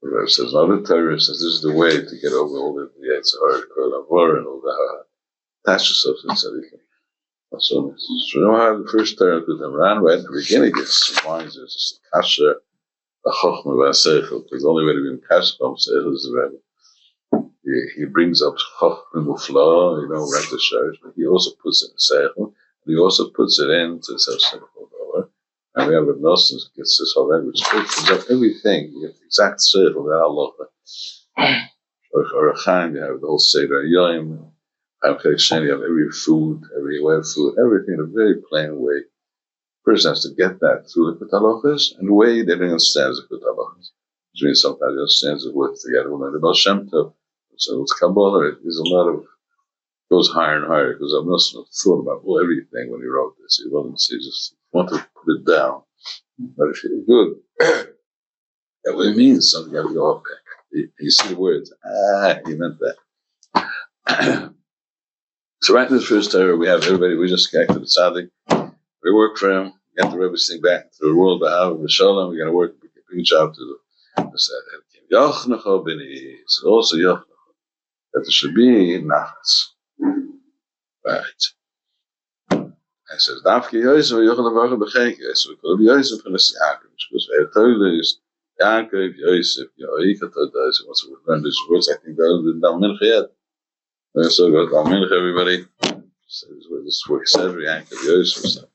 The Rebbe says, another Torah says this is the way to get over all the Yetzirah, and all the attach yourself to the tzaddikim. So you know how the first Torah with Moharan right at the beginning gets reminds us it's a kasher, a chochmah, a seichel, because the only way to be in kasher seichel is the Rebbe. He brings up chochmah mufla, right to sharish, but he also puts it in seichel, and he also puts it into seichel. And we have a Gnosis gets this whole language. It brings up everything. You have the exact seichel, the halacha. Or a chaim, you have the whole seder yoyim. You have every food, every way of food, everything in a very plain way. The person has to get that through the halachas, and the way they don't understand the halachas. Which means sometimes he understands it with together with the Baal Shem Tov. So it's Kabbalah, there's a lot of, goes higher and higher, because I must have thought about everything when he wrote this. He wasn't, he just wanted to put it down. But if you're good, that way it means something you have to go up back. You see the words, he meant that. So right in this first Torah, we have everybody, we just connect to the tzaddik. We work for him, get the Rebbe's thing back to the world, B'Hav, B'Shalom, we're going to work, big job to the tzaddik. Yochnecho b'ni, so also Yochnecho, that there should be nachas. Right. And it says, Dafke Yosef, Yochnecho Baruch B'Cheke, so we call him Yosef from the Yaakov, because Torah is Yaakov, Yosef, Yochnecho Todah, so once we learn these words, I think that will be done mincha yet. So good. Amen, everybody. So this works every Yaakov Yosef.